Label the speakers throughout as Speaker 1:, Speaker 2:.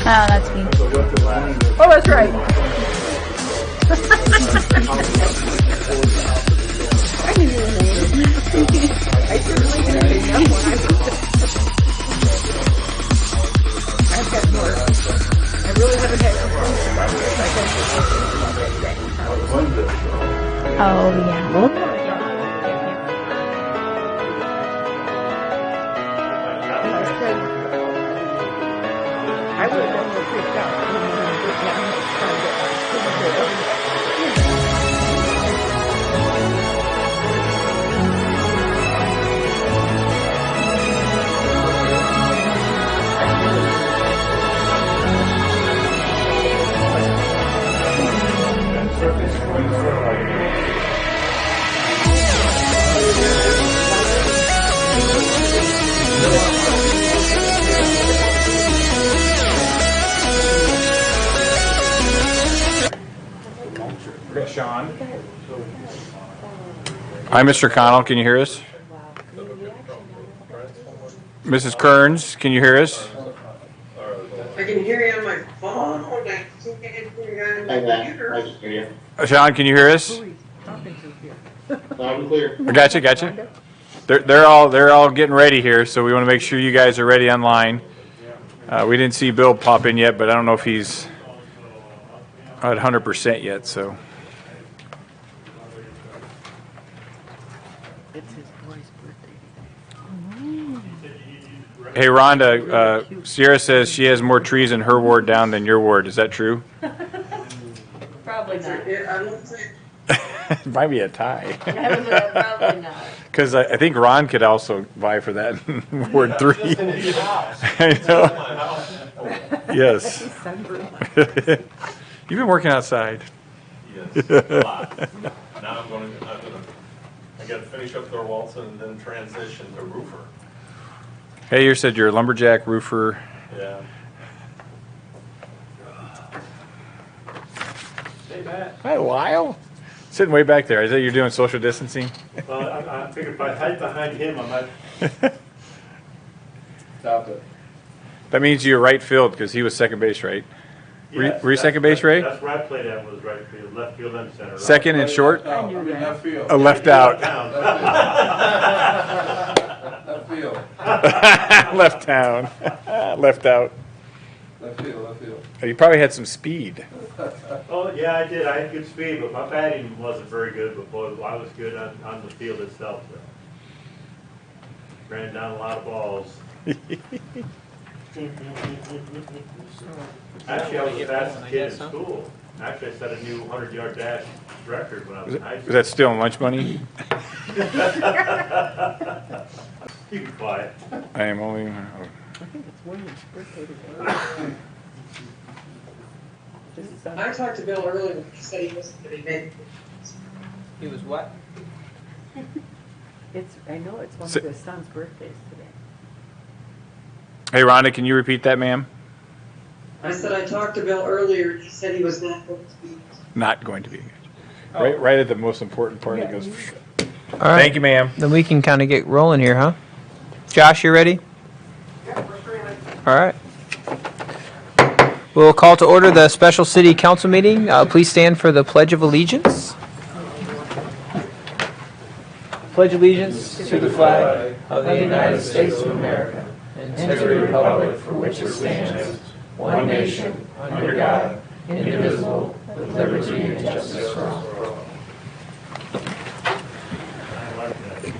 Speaker 1: Oh, that's me.
Speaker 2: Oh, that's right. I knew your name. I certainly didn't pick up one. I've got more. I really haven't had complaints about this. I guess
Speaker 1: Oh, yeah.
Speaker 2: I would have been more freaked out.
Speaker 3: Sean. Hi, Mr. Connell. Can you hear us? Mrs. Kearns, can you hear us?
Speaker 4: I can hear you on my phone. I can't hear you on my computer.
Speaker 5: I can hear you.
Speaker 3: Sean, can you hear us?
Speaker 5: Loud and clear.
Speaker 3: I gotcha. They're all getting ready here, so we want to make sure you guys are ready online. We didn't see Bill pop in yet, but I don't know if he's at 100% yet. So. Hey, Rhonda, Sierra says she has more trees in her ward down than your ward. Is that true?
Speaker 6: Probably not.
Speaker 3: It might be a tie.
Speaker 6: Probably not.
Speaker 3: Because I think Ron could also vie for that in Ward 3. I know. Yes. You've been working outside.
Speaker 7: Yes, a lot. Now I got to finish up Thor Walton and then transition to roofer.
Speaker 3: Hey, you said you're a lumberjack roofer.
Speaker 7: Yeah.
Speaker 8: Hey, Matt.
Speaker 3: Hi, Lyle. Sitting way back there. Is that you're doing social distancing?
Speaker 8: Well, I figured if I hide behind him, I might stop it.
Speaker 3: That means you're right field because he was second base, right?
Speaker 8: Yes,
Speaker 3: were you second base, Ray?
Speaker 8: That's where I played at, was right field, left field and center.
Speaker 3: Second and short?
Speaker 2: I knew that.
Speaker 5: Left field.
Speaker 3: A left out.
Speaker 5: Left field.
Speaker 3: Left down. Left out.
Speaker 5: Left field. Left field.
Speaker 3: You probably had some speed.
Speaker 8: Oh, yeah, I did. I had good speed, but my batting wasn't very good, but boy, I was good on the field itself. So. Ran down a lot of balls. Actually, I was the fastest kid in school. Actually, I set a new 100-yard dash record when I was in high
Speaker 3: Was
Speaker 8: school.
Speaker 3: that still lunch money?
Speaker 8: Keep it quiet.
Speaker 3: I am only.
Speaker 2: I think it's William's birthday today.
Speaker 4: I talked to Bill earlier. He said he wasn't going to make it.
Speaker 6: He was what?
Speaker 2: I know it's one
Speaker 3: So-
Speaker 2: of his son's birthdays today.
Speaker 3: Hey, Rhonda, can you repeat that, ma'am?
Speaker 4: I said I talked to Bill earlier. He said he was not going to be.
Speaker 3: Not going to be engaged. Right at the most important part. It goes.
Speaker 6: All right.
Speaker 3: Thank you, ma'am.
Speaker 6: Then we can kind of get rolling here, huh? Josh, you ready? All right. We'll call to order the special city council meeting. Please stand for the Pledge of Allegiance. pledge allegiance to the flag of the United States of America and to the republic for which it stands, one nation, under God, indivisible, with liberty and justice for all.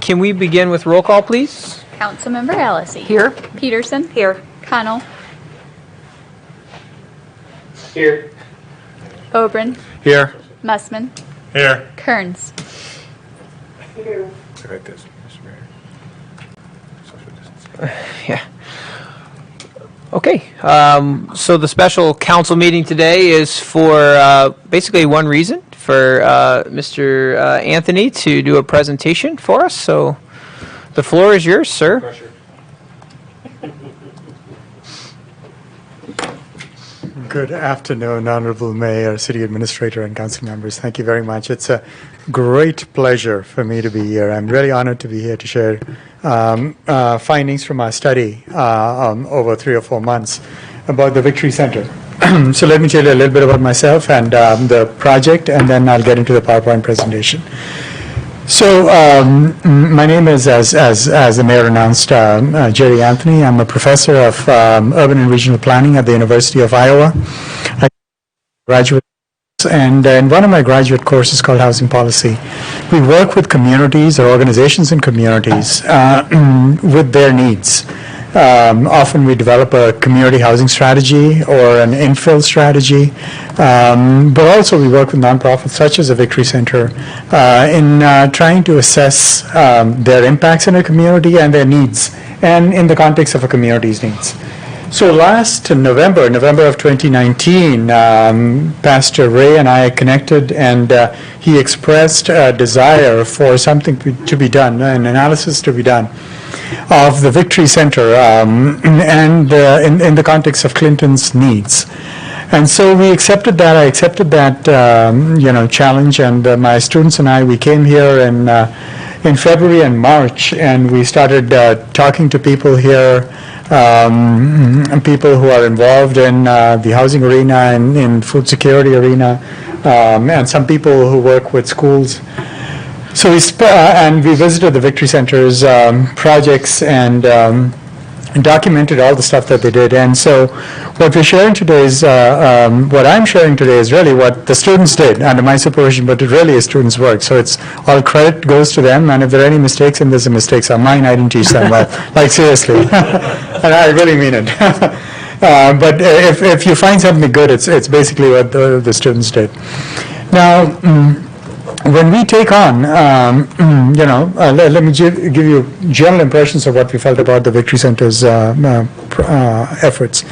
Speaker 6: Can we begin with roll call, please?
Speaker 1: Councilmember Allison.
Speaker 2: Here.
Speaker 1: Peterson. Here. Connell.
Speaker 5: Here.
Speaker 1: Obrin.
Speaker 3: Here.
Speaker 1: Mussman.
Speaker 7: Here.
Speaker 1: Kearns.
Speaker 3: Like this, Mr. Mayor. Social distance.
Speaker 6: Yeah. Okay, so the special council meeting today is for basically one reason, for Mr. Anthony to do a presentation for us. So the floor is yours, sir.
Speaker 5: Pressure.
Speaker 9: Good afternoon, Honorable Mayor, City Administrator, and Council members. Thank you very much. It's a great pleasure for me to be here. I'm really honored to be here to share findings from our study over 3 or 4 months about the Victory Center. So let me tell you a little bit about myself and the project, and then I'll get into the PowerPoint presentation. So my name is, as the mayor announced, Jerry Anthony. I'm a professor of urban and regional planning at the University of Iowa. I graduate, and in one of my graduate courses called Housing Policy, we work with communities or organizations in communities with their needs. Often we develop a community housing strategy or an infill strategy, but also we work with nonprofits such as the Victory Center in trying to assess their impacts in a community and their needs, and in the context of a community's needs. So last November of 2019, Pastor Ray and I connected, and he expressed a desire for something to be done, an analysis to be done of the Victory Center, and in the context of Clinton's needs. And so we accepted that. I accepted that challenge, and my students and I, we came here in February and March, and we started talking to people here, people who are involved in the housing arena and in food security arena, and some people who work with schools. So we visited the Victory Center's projects and documented all the stuff that they did. And so what we're sharing today is, what I'm sharing today is really what the students did under my supervision, but it really is students' work. So it's all credit goes to them, and if there are any mistakes, and there's mistakes are mine, I didn't teach them well. Like seriously. And I really mean it. But if you find something good, it's basically what the students did. Now, when we take on, let me give you general impressions of what we felt about the Victory Center's efforts.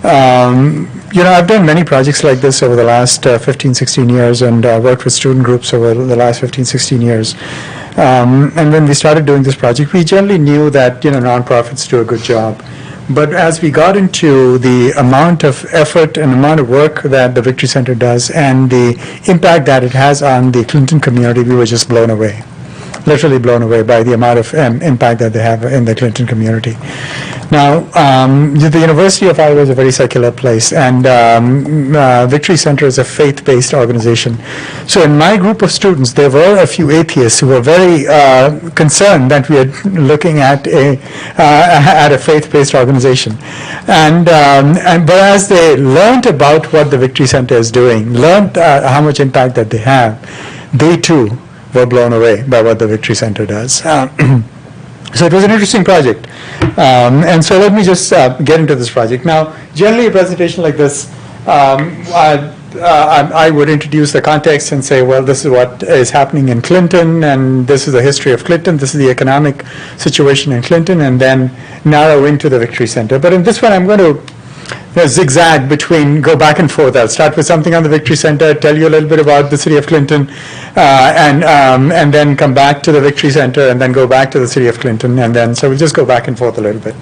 Speaker 9: I've done many projects like this over the last 15, 16 years, and worked with student groups over the last 15, 16 years. And when we started doing this project, we generally knew that, nonprofits do a good job. But as we got into the amount of effort and amount of work that the Victory Center does and the impact that it has on the Clinton community, we were just blown away, literally blown away by the amount of impact that they have in the Clinton community. Now, the University of Iowa is a very secular place, and Victory Center is a faith-based organization. So in my group of students, there were a few atheists who were very concerned that we are looking at a faith-based organization. But as they learned about what the Victory Center is doing, learned how much impact that they have, they too were blown away by what the Victory Center does. So it was an interesting project. And so let me just get into this project. Now, generally a presentation like this, I would introduce the context and say, well, this is what is happening in Clinton, and this is the history of Clinton, this is the economic situation in Clinton, and then narrow into the Victory Center. But in this one, I'm going to zigzag go back and forth. I'll start with something on the Victory Center, tell you a little bit about the city of Clinton, and then come back to the Victory Center, and then go back to the city of Clinton, and then, so we'll just go back and forth a little bit.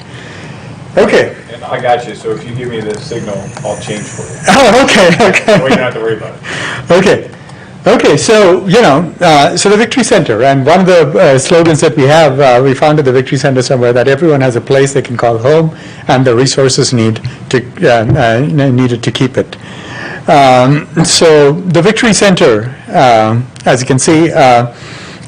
Speaker 9: Okay.
Speaker 3: And I got you, so if you give me the signal, I'll change for you.
Speaker 9: Oh, okay.
Speaker 3: We don't have to worry about it.
Speaker 9: Okay, so, so the Victory Center, and one of the slogans that we have, we founded the Victory Center somewhere, that everyone has a place they can call home, and the resources needed to keep it. So the Victory Center, as you can see,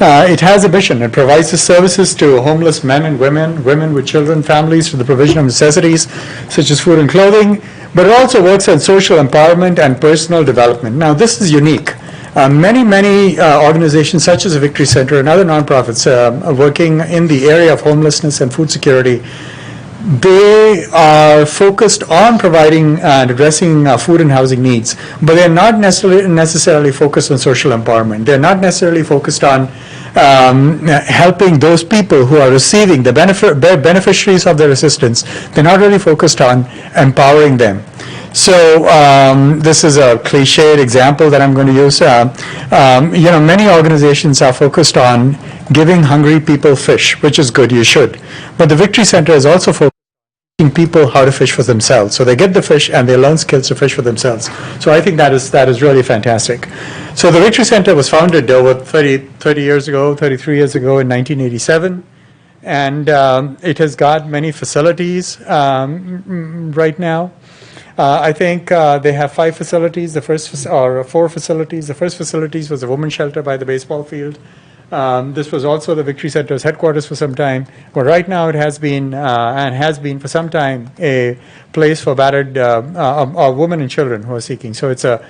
Speaker 9: It has a mission. It provides the services to homeless men and women, women with children, families for the provision of necessities such as food and clothing, but it also works on social empowerment and personal development. Now, this is unique. Many organizations such as the Victory Center and other nonprofits are working in the area of homelessness and food security. They are focused on providing and addressing food and housing needs, but they're not necessarily focused on social empowerment. They're not necessarily focused on helping those people who are receiving the beneficiaries of their assistance. They're not really focused on empowering them. So this is a cliched example that I'm going to use. Many organizations are focused on giving hungry people fish, which is good, you should. But the Victory Center is also focused on teaching people how to fish for themselves. So they get the fish and they learn skills to fish for themselves. So I think that is really fantastic. So the Victory Center was founded over 33 years ago in 1987. And it has got many facilities right now. I think they have 5 facilities, or 4 facilities. The first facilities was a women's shelter by the baseball field. This was also the Victory Center's headquarters for some time. But right now it has been, and has been for some time, a place for battered women and children who are seeking. So it's a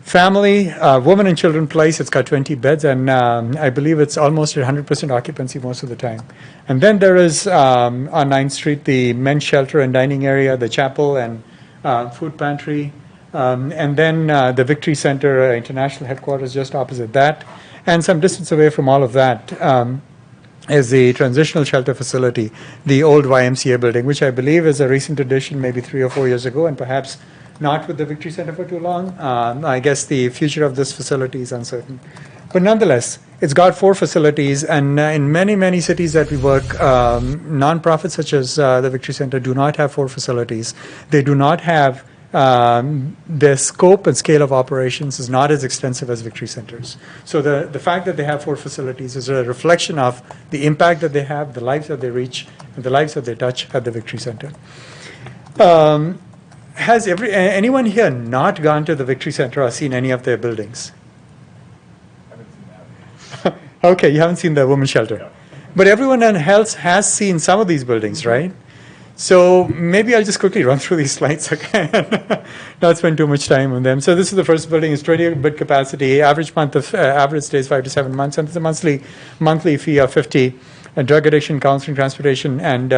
Speaker 9: family, women and children place. It's got 20 beds, and I believe it's almost at 100% occupancy most of the time. And then there is, on 9th Street, the men's shelter and dining area, the chapel and food pantry, and then the Victory Center International Headquarters just opposite that. And some distance away from all of that is the transitional shelter facility, the old YMCA building, which I believe is a recent addition, maybe 3 or 4 years ago, and perhaps not with the Victory Center for too long. I guess the future of this facility is uncertain. But nonetheless, it's got 4 facilities, and in many cities that we work, nonprofits such as the Victory Center do not have 4 facilities. They do not have their scope and scale of operations is not as extensive as Victory Centers. So the fact that they have 4 facilities is a reflection of the impact that they have, the lives that they reach, and the lives that they touch at the Victory Center. Has anyone here not gone to the Victory Center or seen any of their buildings? Okay, you haven't seen the women's shelter. No. But everyone else has seen some of these buildings, right? So maybe I'll just quickly run through these slides again, not spend too much time on them. So this is the first building. It's 20-bed capacity. Average stays 5 to 7 months, and it's a monthly fee of $50. And drug addiction, counseling, transportation, and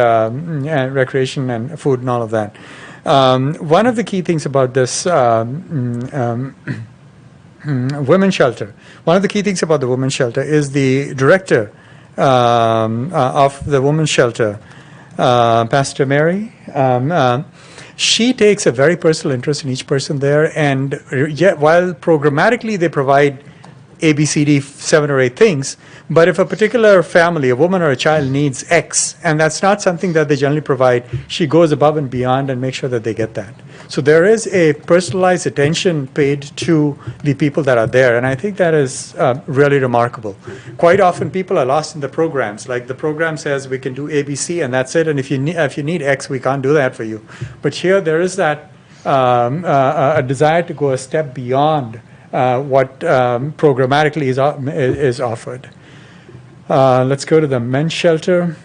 Speaker 9: recreation, and food, and all of that. One of the key things about this women's shelter. One of the key things about the women's shelter is the director of the women's shelter, Pastor Mary. She takes a very personal interest in each person there, and yet while programmatically they provide ABCD 7 or 8 things, but if a particular family, a woman or a child needs X, and that's not something that they generally provide, she goes above and beyond and makes sure that they get that. So there is a personalized attention paid to the people that are there, and I think that is really remarkable. Quite often people are lost in the programs, like the program says we can do ABC and that's it, and if you need X, we can't do that for you. But here there is that a desire to go a step beyond what programmatically is offered. Let's go to the men's shelter.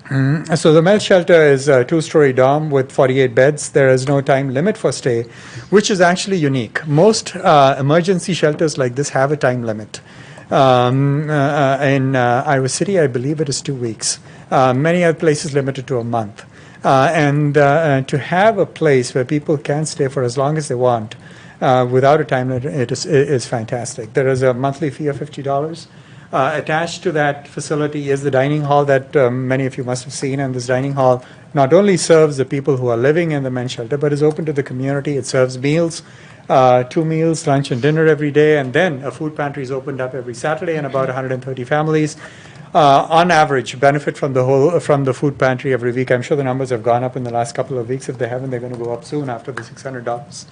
Speaker 9: So the men's shelter is a 2-story dorm with 48 beds. There is no time limit for stay, which is actually unique. Most emergency shelters like this have a time limit. In Iowa City, I believe it is 2 weeks. Many other places limited to a month. And to have a place where people can stay for as long as they want without a time limit is fantastic. There is a monthly fee of $50. Attached to that facility is the dining hall that many of you must have seen, and this dining hall not only serves the people who are living in the men's shelter, but is open to the community. It serves meals, 2 meals, lunch and dinner every day, and then a food pantry is opened up every Saturday, and about 130 families on average benefit from the food pantry every week. I'm sure the numbers have gone up in the last couple of weeks. If they haven't, they're going to go up soon after the $600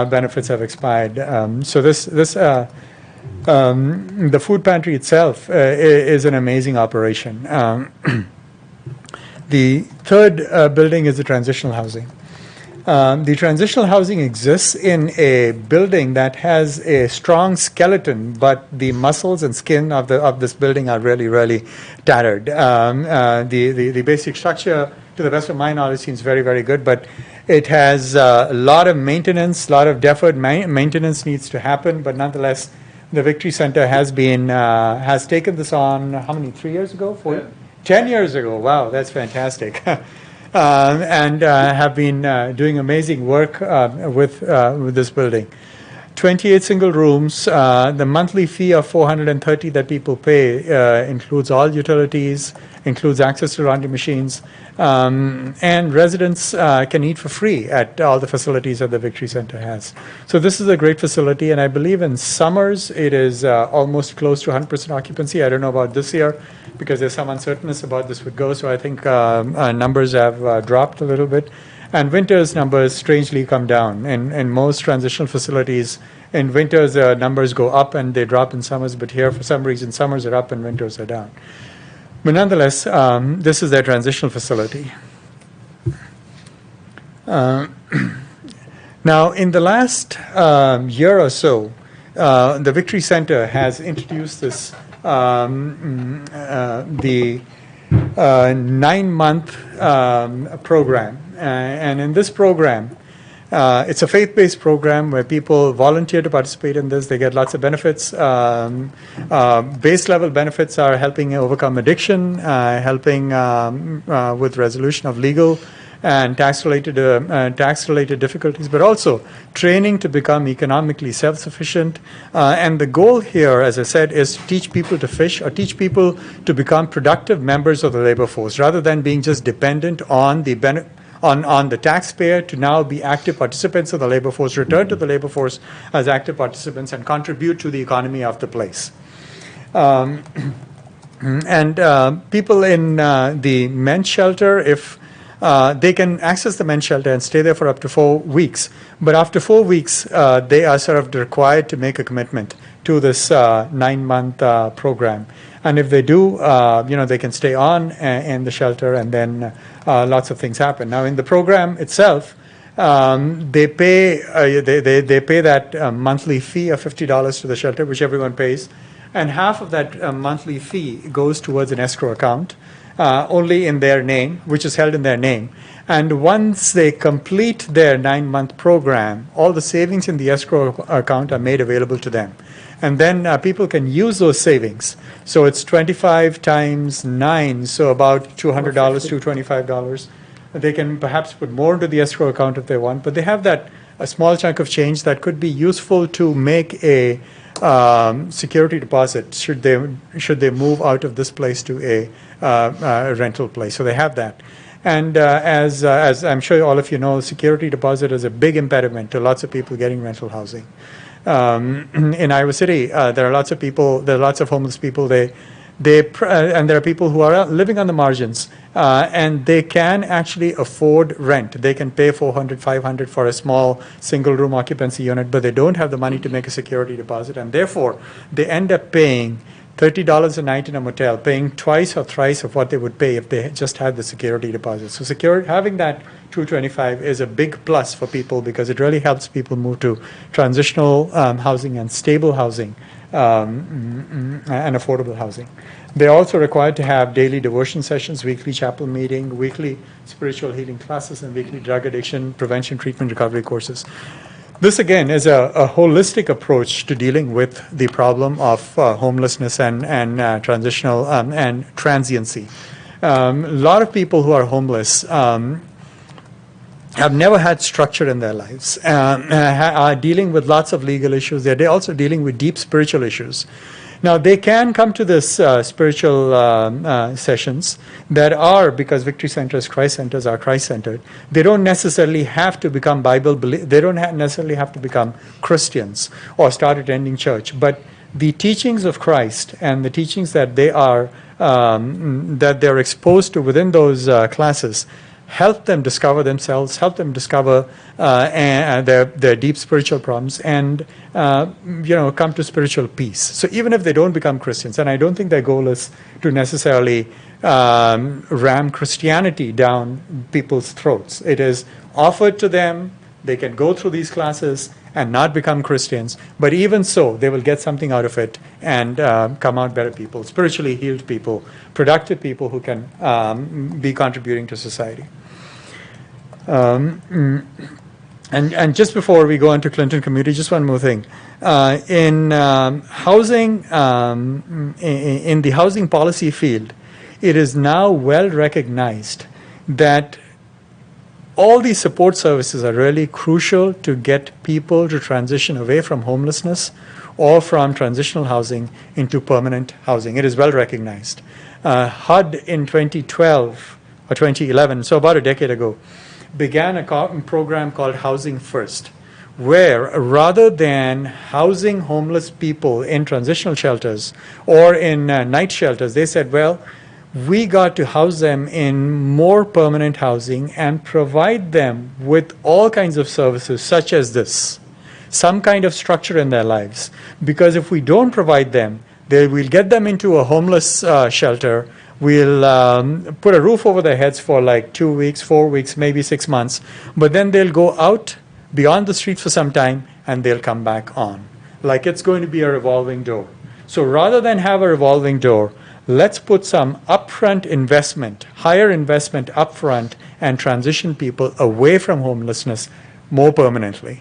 Speaker 9: benefits have expired. So the food pantry itself is an amazing operation. The third building is the transitional housing. The transitional housing exists in a building that has a strong skeleton, but the muscles and skin of this building are really, really tattered. The basic structure, to the best of my knowledge, seems very, very good, but it has a lot of maintenance, a lot of deferred maintenance needs to happen, but nonetheless, the Victory Center has taken this on, how many, 3 years ago? 10 years ago. Wow, that's fantastic. And have been doing amazing work with this building. 28 single rooms. The monthly fee of $430 that people pay includes all utilities, includes access to laundry machines, and residents can eat for free at all the facilities that the Victory Center has. So this is a great facility, and I believe in summers it is almost close to 100% occupancy. I don't know about this year because there's some uncertainness about this would go, so I think numbers have dropped a little bit. And winters numbers strangely come down. In most transitional facilities, in winters numbers go up and they drop in summers, but here for some reason summers are up and winters are down. But nonetheless, this is their transitional facility. Now, in the last year or so, the Victory Center has introduced this, the 9-month program. And in this program, it's a faith-based program where people volunteer to participate in this. They get lots of benefits. Base level benefits are helping overcome addiction, helping with resolution of legal and tax-related difficulties, but also training to become economically self-sufficient. And the goal here, as I said, is to teach people to fish or teach people to become productive members of the labor force, rather than being just dependent on the on the taxpayer, to now be active participants of the labor force, return to the labor force as active participants and contribute to the economy of the place. And people in the men's shelter, if they can access the men's shelter and stay there for up to 4 weeks. But after 4 weeks, they are sort of required to make a commitment to this 9-month program. And if they do, they can stay on in the shelter, and then lots of things happen. Now, in the program itself, they pay that monthly fee of $50 to the shelter, which everyone pays, and half of that monthly fee goes towards an escrow account, only in their name, which is held in their name. And once they complete their 9-month program, all the savings in the escrow account are made available to them. And then people can use those savings. So it's 25 times 9, so about $200, $225. They can perhaps put more into the escrow account if they want, but they have a small chunk of change that could be useful to make a security deposit should they move out of this place to a rental place. So they have that. And as I'm sure all of you know, security deposit is a big impediment to lots of people getting rental housing. In Iowa City, there are lots of people. There are lots of homeless people. And there are people who are living on the margins, and they can actually afford rent. They can pay $400, $500 for a small single-room occupancy unit, but they don't have the money to make a security deposit, and therefore they end up paying $30 a night in a motel, paying twice or thrice of what they would pay if they just had the security deposit. So having that $225 is a big plus for people, because it really helps people move to transitional housing and stable housing and affordable housing. They're also required to have daily devotion sessions, weekly chapel meeting, weekly spiritual healing classes, and weekly drug addiction prevention, treatment, recovery courses. This, again, is a holistic approach to dealing with the problem of homelessness and transitional and transiency. A lot of people who are homeless have never had structure in their lives, are dealing with lots of legal issues. They're also dealing with deep spiritual issues. Now, they can come to this spiritual sessions that are, because Victory Centers, Christ Centers are Christ-centered, they don't necessarily have to become they don't necessarily have to become Christians or start attending church, but the teachings of Christ and the teachings that they're exposed to within those classes help them discover themselves, help them discover their deep spiritual problems, and come to spiritual peace. So even if they don't become Christians, and I don't think their goal is to necessarily ram Christianity down people's throats. It is offered to them. They can go through these classes and not become Christians, but even so, they will get something out of it and come out better people, spiritually healed people, productive people who can be contributing to society. And just before we go into Clinton community, just one more thing. In housing, in the housing policy field, it is now well recognized that all these support services are really crucial to get people to transition away from homelessness or from transitional housing into permanent housing. It is well recognized. HUD in 2012 or 2011, so about a decade ago, began a program called Housing First, where rather than housing homeless people in transitional shelters or in night shelters, they said, well, we got to house them in more permanent housing and provide them with all kinds of services such as this, some kind of structure in their lives. Because if we don't provide them, we'll get them into a homeless shelter. We'll put a roof over their heads for like 2 weeks, 4 weeks, maybe 6 months. But then they'll go out beyond the streets for some time and they'll come back on. Like it's going to be a revolving door. So rather than have a revolving door, let's put some upfront investment, higher investment upfront, and transition people away from homelessness more permanently.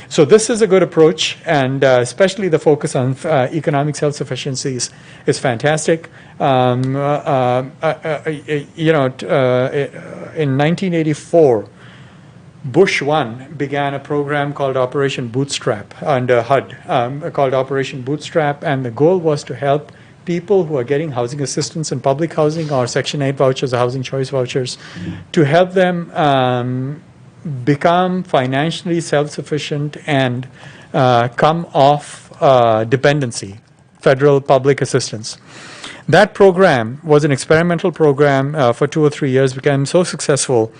Speaker 9: So this is a good approach, and especially the focus on economic self-sufficiency is fantastic. In 1984, Bush 1 began a program called Operation Bootstrap under HUD, called Operation Bootstrap, and the goal was to help people who are getting housing assistance in public housing or Section 8 vouchers or housing choice vouchers, to help them become financially self-sufficient and come off dependency, federal public assistance. That program was an experimental program for 2 or 3 years, became so successful.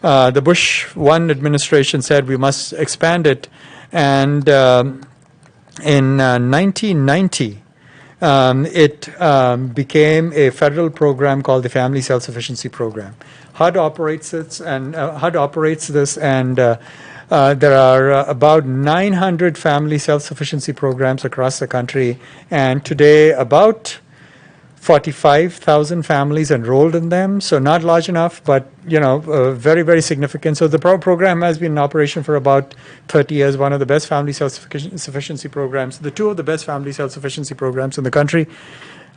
Speaker 9: The Bush 1 administration said we must expand it, and in 1990, it became a federal program called the Family Self-Sufficiency Program. HUD operates this, and there are about 900 family self-sufficiency programs across the country, and today about 45,000 families enrolled in them, so not large enough, but very, very significant. So the program has been in operation for about 30 years, one of the best family self-sufficiency programs. The two of the best family self-sufficiency programs in the country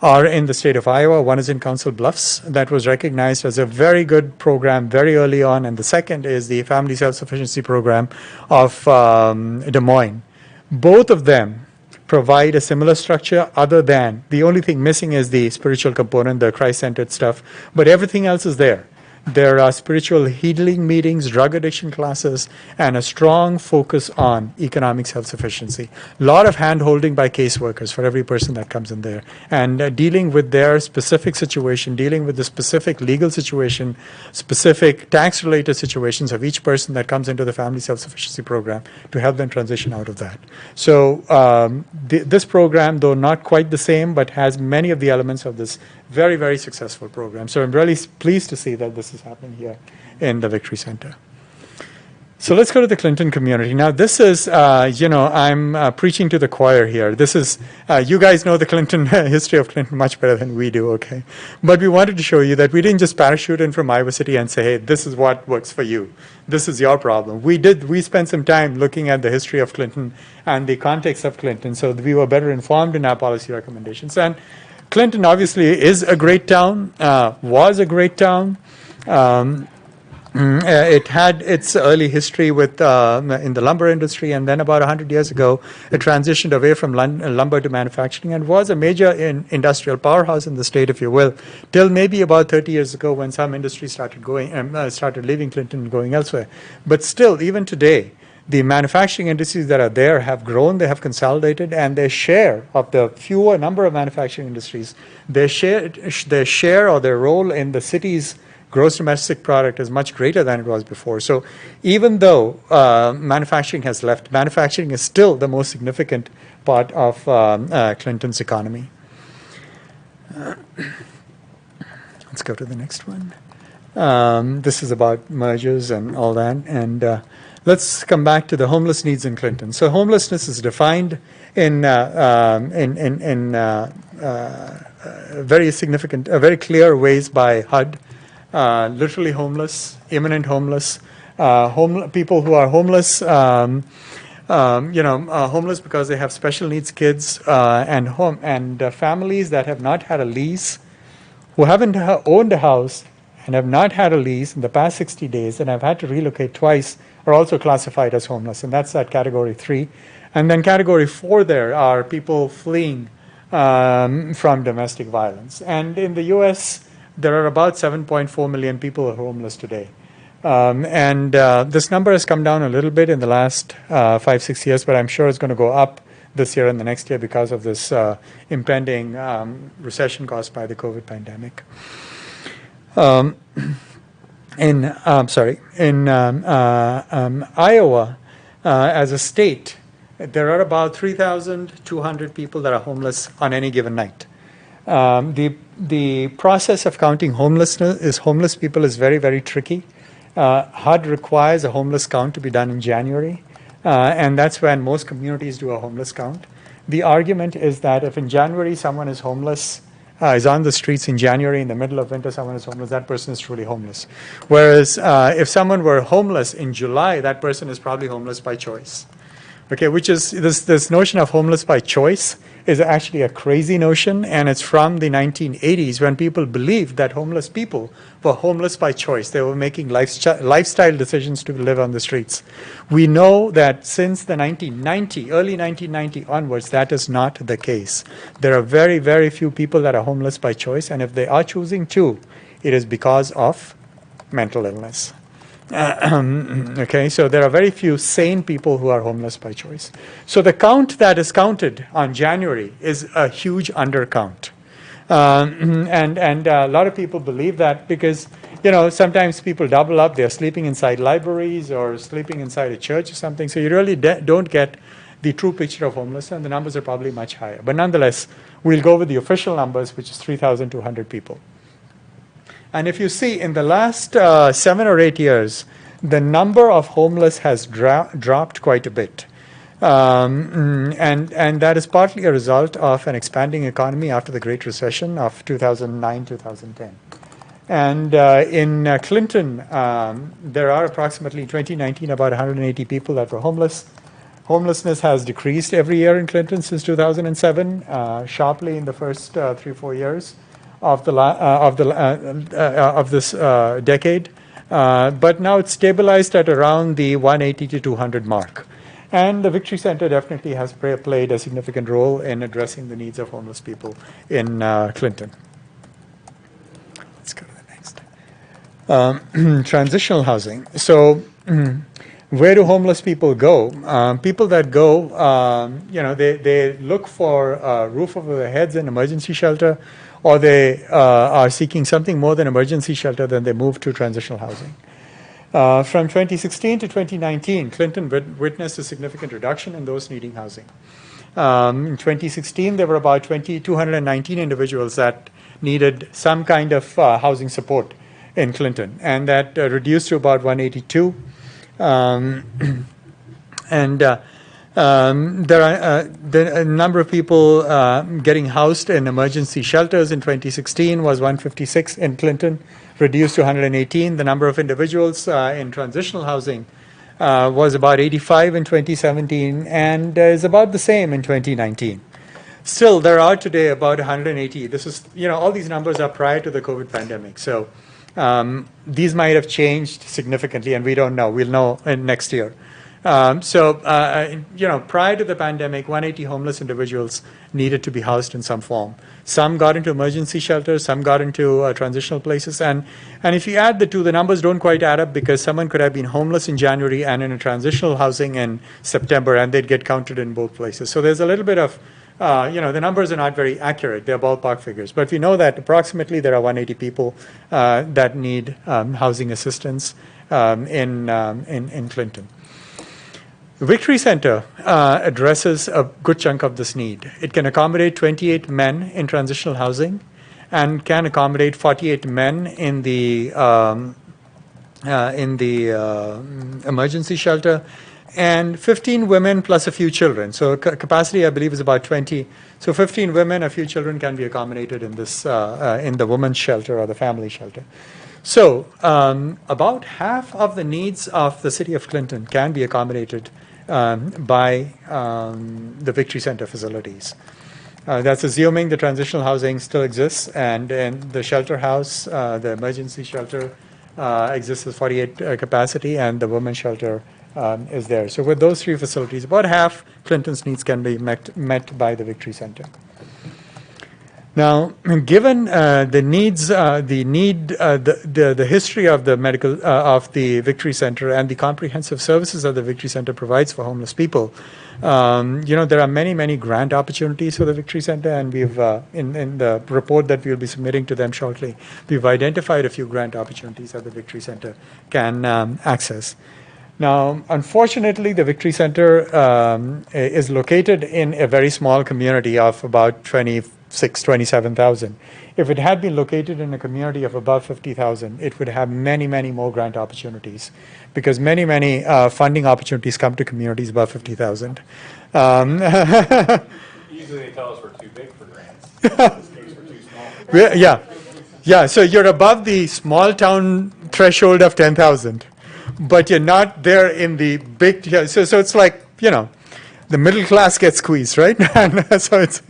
Speaker 9: are in the state of Iowa. One is in Council Bluffs, that was recognized as a very good program very early on, and the second is the Family Self-Sufficiency Program of Des Moines. Both of them provide a similar structure, other than the only thing missing is the spiritual component, the Christ-centered stuff, but everything else is there. There are spiritual healing meetings, drug addiction classes, and a strong focus on economic self-sufficiency. A lot of hand-holding by caseworkers for every person that comes in there, and dealing with their specific situation, dealing with the specific legal situation, specific tax-related situations of each person that comes into the Family Self-Sufficiency Program to help them transition out of that. So this program, though not quite the same, but has many of the elements of this very, very successful program. So I'm really pleased to see that this is happening here in the Victory Center. So let's go to the Clinton community. Now this is, I'm preaching to the choir here. This is, you guys know the Clinton history of Clinton much better than we do, okay? But we wanted to show you that we didn't just parachute in from Iowa City and say, hey, this is what works for you. This is your problem. We spent some time looking at the history of Clinton and the context of Clinton, so that we were better informed in our policy recommendations. And Clinton obviously is a great town, was a great town. It had its early history with in the lumber industry, and then about 100 years ago, it transitioned away from lumber to manufacturing and was a major industrial powerhouse in the state, if you will, till maybe about 30 years ago when some industries started leaving Clinton and going elsewhere. But still, even today, the manufacturing industries that are there have grown, they have consolidated, and their share of the fewer number of manufacturing industries, their share or their role in the city's gross domestic product is much greater than it was before. So even though manufacturing has left, manufacturing is still the most significant part of Clinton's economy. Let's go to the next one. This is about mergers and all that. And let's come back to the homeless needs in Clinton. So homelessness is defined in very significant, very clear ways by HUD. Literally homeless, imminent homeless, people who are homeless, homeless because they have special needs kids, and families that have not had a lease, who haven't owned a house and have not had a lease in the past 60 days and have had to relocate twice are also classified as homeless, and that's at category 3. And then category 4 there are people fleeing from domestic violence. And in the U.S., there are about 7.4 million people who are homeless today. This number has come down a little bit in the last 5-6 years, but I'm sure it's going to go up this year and the next year because of this impending recession caused by the COVID pandemic. In Iowa, as a state, there are about 3,200 people that are homeless on any given night. The process of counting homeless people is very, very tricky. HUD requires a homeless count to be done in January, and that's when most communities do a homeless count. The argument is that if in January someone is homeless, is on the streets in January, in the middle of winter someone is homeless, that person is truly homeless. Whereas if someone were homeless in July, that person is probably homeless by choice. Okay, which is this notion of homeless by choice is actually a crazy notion, and it's from the 1980s when people believed that homeless people were homeless by choice. They were making lifestyle decisions to live on the streets. We know that since the early 1990 onwards, that is not the case. There are very, very few people that are homeless by choice, and if they are choosing to, it is because of mental illness. Okay, so there are very few sane people who are homeless by choice. So the count that is counted on January is a huge undercount. And a lot of people believe that because, sometimes people double up. They're sleeping inside libraries or sleeping inside a church or something. So you really don't get the true picture of homelessness, and the numbers are probably much higher. But nonetheless, we'll go with the official numbers, which is 3,200 people. And if you see, in the last 7 or 8 years, the number of homeless has dropped quite a bit. And that is partly a result of an expanding economy after the Great Recession of 2009, 2010. And in Clinton, there are approximately, in 2019, about 180 people that were homeless. Homelessness has decreased every year in Clinton since 2007, sharply in the first 3-4 years of this decade, but now it's stabilized at around the 180 to 200 mark. And the Victory Center definitely has played a significant role in addressing the needs of homeless people in Clinton. Let's go to the next. Transitional housing. So where do homeless people go? People that go, they look for a roof over their heads in emergency shelter, or they are seeking something more than emergency shelter, then they move to transitional housing. From 2016 to 2019, Clinton witnessed a significant reduction in those needing housing. In 2016, there were about 219 individuals that needed some kind of housing support in Clinton, and that reduced to about 182. There are a number of people getting housed in emergency shelters in 2016 was 156 in Clinton, reduced to 118. The number of individuals in transitional housing was about 85 in 2017 and is about the same in 2019. Still, there are today about 180. This is, all these numbers are prior to the COVID pandemic. So these might have changed significantly, and we don't know. We'll know next year. Prior to the pandemic, 180 homeless individuals needed to be housed in some form. Some got into emergency shelters, some got into transitional places. And if you add the two, the numbers don't quite add up because someone could have been homeless in January and in a transitional housing in September, and they'd get counted in both places. So there's a little bit of The numbers are not very accurate. They're ballpark figures. But we know that approximately there are 180 people that need housing assistance in Clinton. The Victory Center addresses a good chunk of this need. It can accommodate 28 men in transitional housing and can accommodate 48 men in the emergency shelter, and 15 women plus a few children. So capacity, I believe, is about 20. So 15 women, a few children can be accommodated in this in the women's shelter or the family shelter. So about half of the needs of the city of Clinton can be accommodated by the Victory Center facilities. That's assuming the transitional housing still exists, and the shelter house, the emergency shelter, exists as 48 capacity, and the women's shelter is there. So with those three facilities, about half Clinton's needs can be met by the Victory Center. Now, given the needs, the history of the Victory Center and the comprehensive services that the Victory Center provides for homeless people, there are many grant opportunities for the Victory Center, and we've in the report that we'll be submitting to them shortly, we've identified a few grant opportunities that the Victory Center can access. Now, unfortunately, the Victory Center is located in a very small community of about 27,000. If it had been located in a community of about 50,000, it would have many more grant opportunities, because many funding opportunities come to communities above 50,000.
Speaker 3: Usually they tell us we're too big for grants. In this case, we're too small.
Speaker 9: Yeah. So you're above the small town threshold of 10,000, but you're not there in the big. So it's like, the middle class gets squeezed, right? And so it's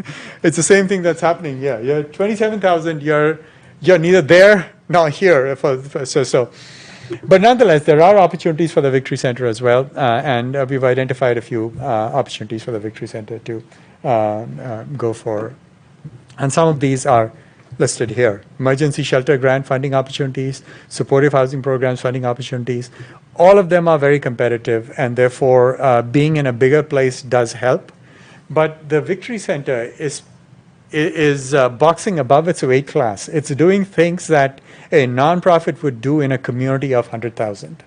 Speaker 9: the same thing that's happening here. You're 27,000. You're neither there nor here. But nonetheless, there are opportunities for the Victory Center as well, and we've identified a few opportunities for the Victory Center to go for, and some of these are listed here. Emergency shelter grant funding opportunities, supportive housing programs funding opportunities. All of them are very competitive, and therefore being in a bigger place does help. But the Victory Center is boxing above its weight class. It's doing things that a nonprofit would do in a community of 100,000.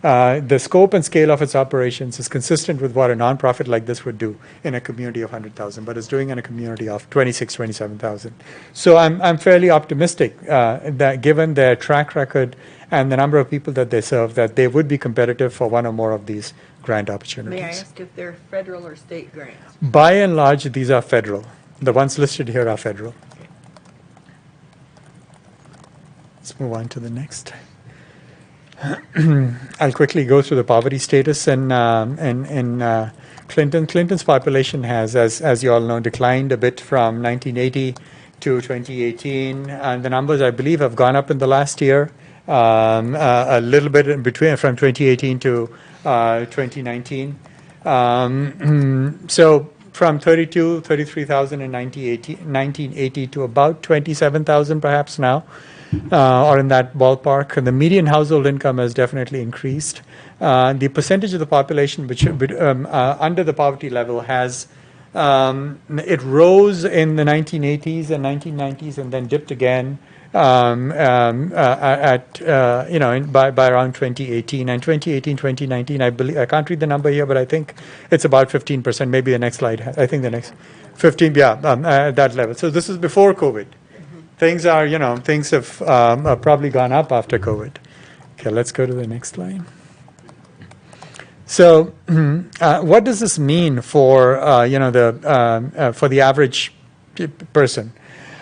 Speaker 9: The scope and scale of its operations is consistent with what a nonprofit like this would do in a community of 100,000, but it's doing in a community of 27,000. So I'm fairly optimistic that given their track record and the number of people that they serve, that they would be competitive for one or more of these grant opportunities.
Speaker 2: May I ask if they're federal or state grants?
Speaker 9: By and large, these are federal. The ones listed here are federal. Let's move on to the next. I'll quickly go through the poverty status in Clinton. Clinton's population has, as you all know, declined a bit from 1980 to 2018, and the numbers, I believe, have gone up in the last year, a little bit in between from 2018 to 2019. So from 33,000 in 1980 to about 27,000 perhaps now. Or in that ballpark. And the median household income has definitely increased. The percentage of the population which under the poverty level has it rose in the 1980s and 1990s and then dipped again by around 2018 and 2019. I believe, I can't read the number here, but I think it's about 15%. Maybe the next slide. I think the next 15. At that level. So this is before COVID. Things have probably gone up after COVID. Okay, let's go to the next slide. So, what does this mean for for the average person?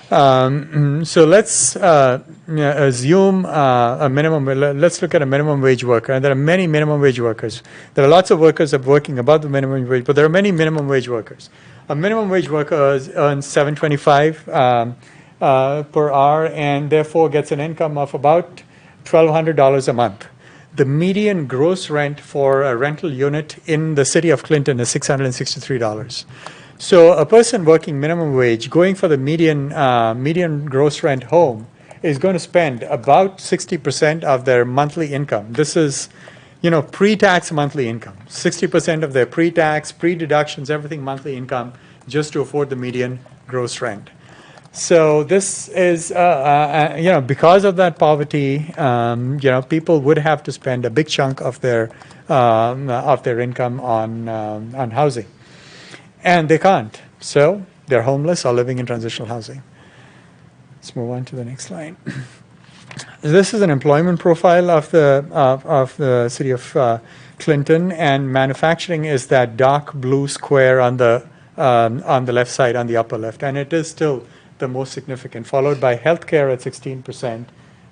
Speaker 9: So let's assume a minimum. Let's look at a minimum wage worker, and there are many minimum wage workers. There are lots of workers that are working above the minimum wage, but there are many minimum wage workers. A minimum wage worker earns $7.25. Per hour, and therefore gets an income of about $1,200 a month. The median gross rent for a rental unit in the city of Clinton is $663. So a person working minimum wage, going for the median gross rent home, is going to spend about 60% of their monthly income. This is, pre-tax monthly income. 60% of their pre-tax, pre-deductions, everything monthly income. just to afford the median gross rent. So this is, because of that poverty, people would have to spend a big chunk of their income on housing, and they can't. So they're homeless or living in transitional housing. Let's move on to the next slide. This is an employment profile of the city of Clinton, and manufacturing is that dark blue square on the left side, on the upper left, and it is still the most significant, followed by healthcare at 16%,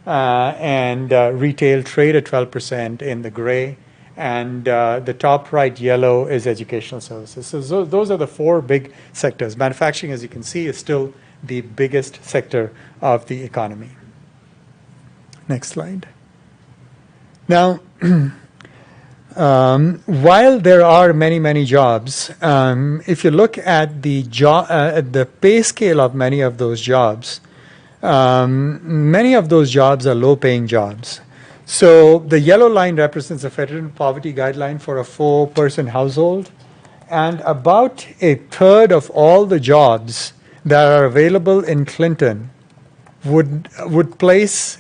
Speaker 9: and retail trade at 12% in the gray, and the top right yellow is educational services. So those are the four big sectors. Manufacturing, as you can see, is still the biggest sector of the economy. Next slide. Now, while there are many, many jobs, if you look at the pay scale of many of those jobs are low-paying jobs. So the yellow line represents a federal poverty guideline for a 4-person household, and about a third of all the jobs that are available in Clinton would place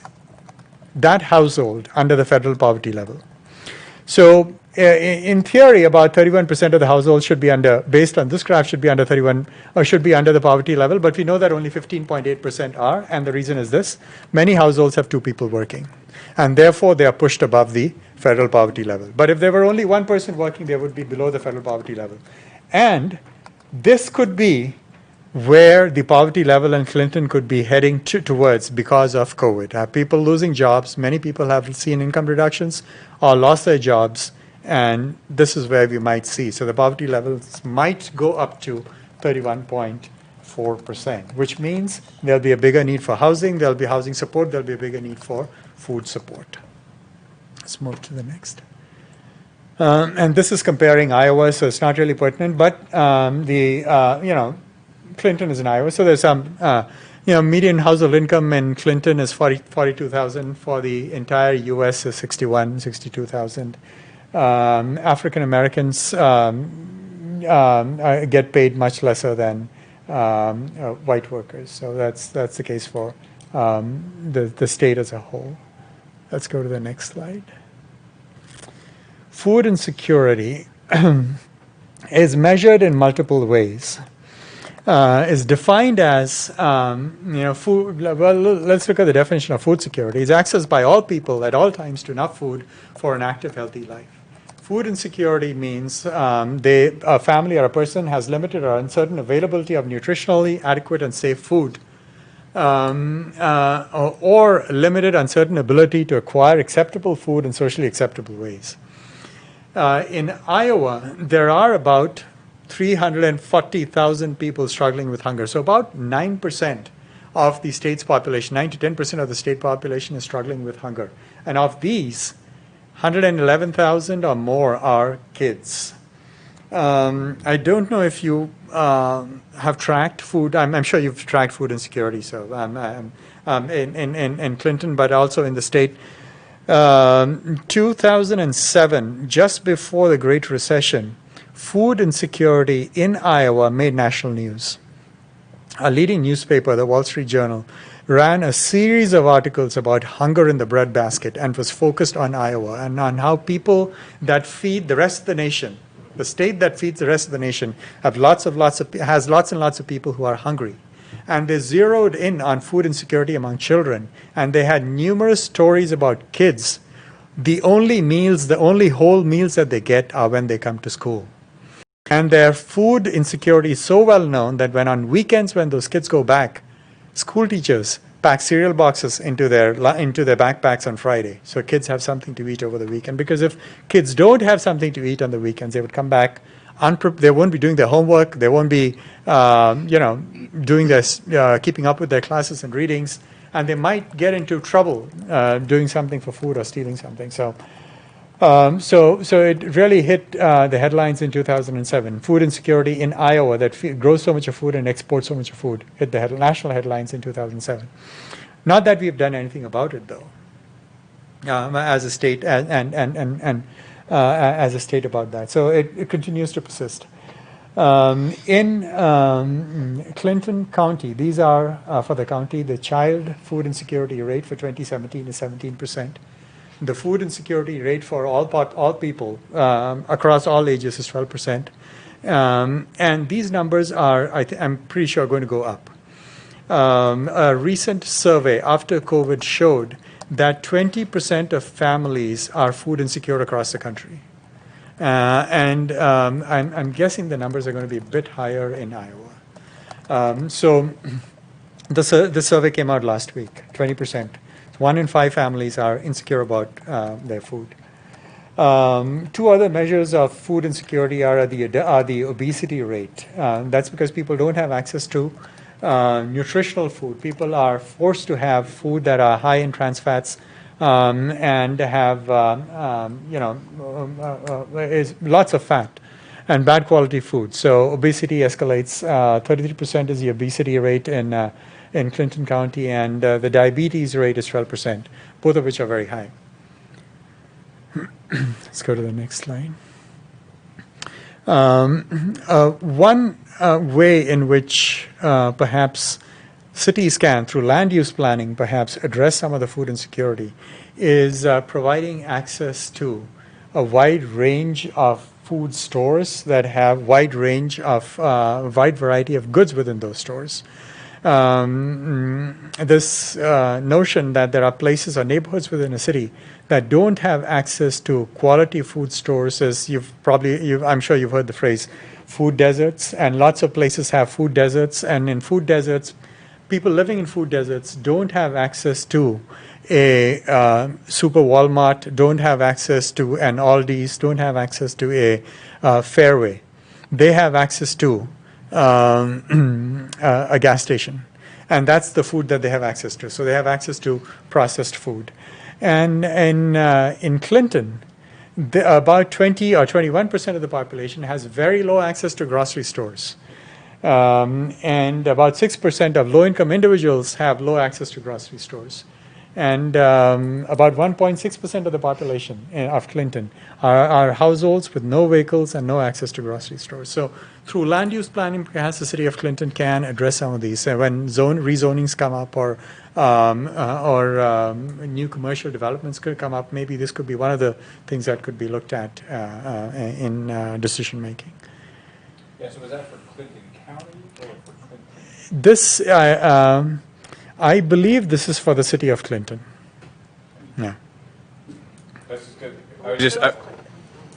Speaker 9: that household under the federal poverty level. So in theory, about 31% of the households should be based on this graph, should be under the poverty level, but we know that only 15.8% are, and the reason is this: many households have 2 people working, and therefore they are pushed above the federal poverty level. But if there were only 1 person working, they would be below the federal poverty level. And this could be where the poverty level in Clinton could be heading towards because of COVID. People losing jobs, many people have seen income reductions or lost their jobs, and this is where we might see. So the poverty levels might go up to 31.4%, which means there'll be a bigger need for housing, there'll be housing support, there'll be a bigger need for food support. Let's move to the next. And this is comparing Iowa, so it's not really pertinent, but Clinton is in Iowa, so there's some, median household income in Clinton is 42,000. For the entire U.S. is 62,000. African Americans get paid much lesser than white workers. So that's the case for the state as a whole. Let's go to the next slide. Food insecurity is measured in multiple ways. Is defined as, food. Well, let's look at the definition of food security. It's access by all people at all times to enough food for an active, healthy life. Food insecurity means a family or a person has limited or uncertain availability of nutritionally adequate and safe food, or limited, uncertain ability to acquire acceptable food in socially acceptable ways. In Iowa, there are about 340,000 people struggling with hunger. So about 9% of the state's population, 9 to 10% of the state population is struggling with hunger. And of these, 111,000 or more are kids. I don't know if you have tracked food. I'm sure you've tracked food insecurity. So in Clinton, but also in the state. 2007, just before the Great Recession, food insecurity in Iowa made national news. A leading newspaper, the Wall Street Journal, ran a series of articles about hunger in the breadbasket and was focused on Iowa and on how people that feed the rest of the nation, the state that feeds the rest of the nation, has lots and lots of people who are hungry. And they zeroed in on food insecurity among children, and they had numerous stories about kids. The only whole meals that they get are when they come to school. And their food insecurity is so well known that on weekends when those kids go back, school teachers pack cereal boxes into their backpacks on Friday, so kids have something to eat over the weekend. Because if kids don't have something to eat on the weekends, they would come back they won't be doing their homework, they won't be doing this, keeping up with their classes and readings, and they might get into trouble doing something for food or stealing something. So it really hit the headlines in 2007. Food insecurity in Iowa that grows so much of food and exports so much of food hit the national headlines in 2007. Not that we've done anything about it, though, as a state and as a state about that. So it continues to persist. In Clinton County, these are for the county, the child food insecurity rate for 2017 is 17%. The food insecurity rate for all people across all ages is 12%. And these numbers are, I'm pretty sure, going to go up. A recent survey after COVID showed that 20% of families are food insecure across the country. I'm guessing the numbers are going to be a bit higher in Iowa. So the survey came out last week, 20%. 1 in 5 families are insecure about their food. 2 other measures of food insecurity are the obesity rate. That's because people don't have access to nutritional food. People are forced to have food that are high in trans fats and have is lots of fat and bad quality food. So obesity escalates. 33% is the obesity rate in Clinton County, and the diabetes rate is 12%, both of which are very high. Let's go to the next slide. One way in which perhaps cities can, through land use planning, perhaps address some of the food insecurity is providing access to a wide range of food stores that have wide variety of goods within those stores. This notion that there are places or neighborhoods within a city that don't have access to quality food stores is, I'm sure you've heard the phrase food deserts, and lots of places have food deserts, and in food deserts, people living in food deserts don't have access to a Super Walmart, don't have access to an Aldi's, don't have access to a Fairway. They have access to a gas station, and that's the food that they have access to. So they have access to processed food. And in Clinton, about 20 or 21% of the population has very low access to grocery stores. And about 6% of low-income individuals have low access to grocery stores. And about 1.6% of the population of Clinton are households with no vehicles and no access to grocery stores. So through land use planning, perhaps the city of Clinton can address some of these. When rezonings come up or new commercial developments could come up, maybe this could be one of the things that could be looked at in decision making.
Speaker 3: Yeah, so was that for Clinton County or for Clinton?
Speaker 9: This, I believe this is for the city of Clinton. Yeah.
Speaker 3: That's good.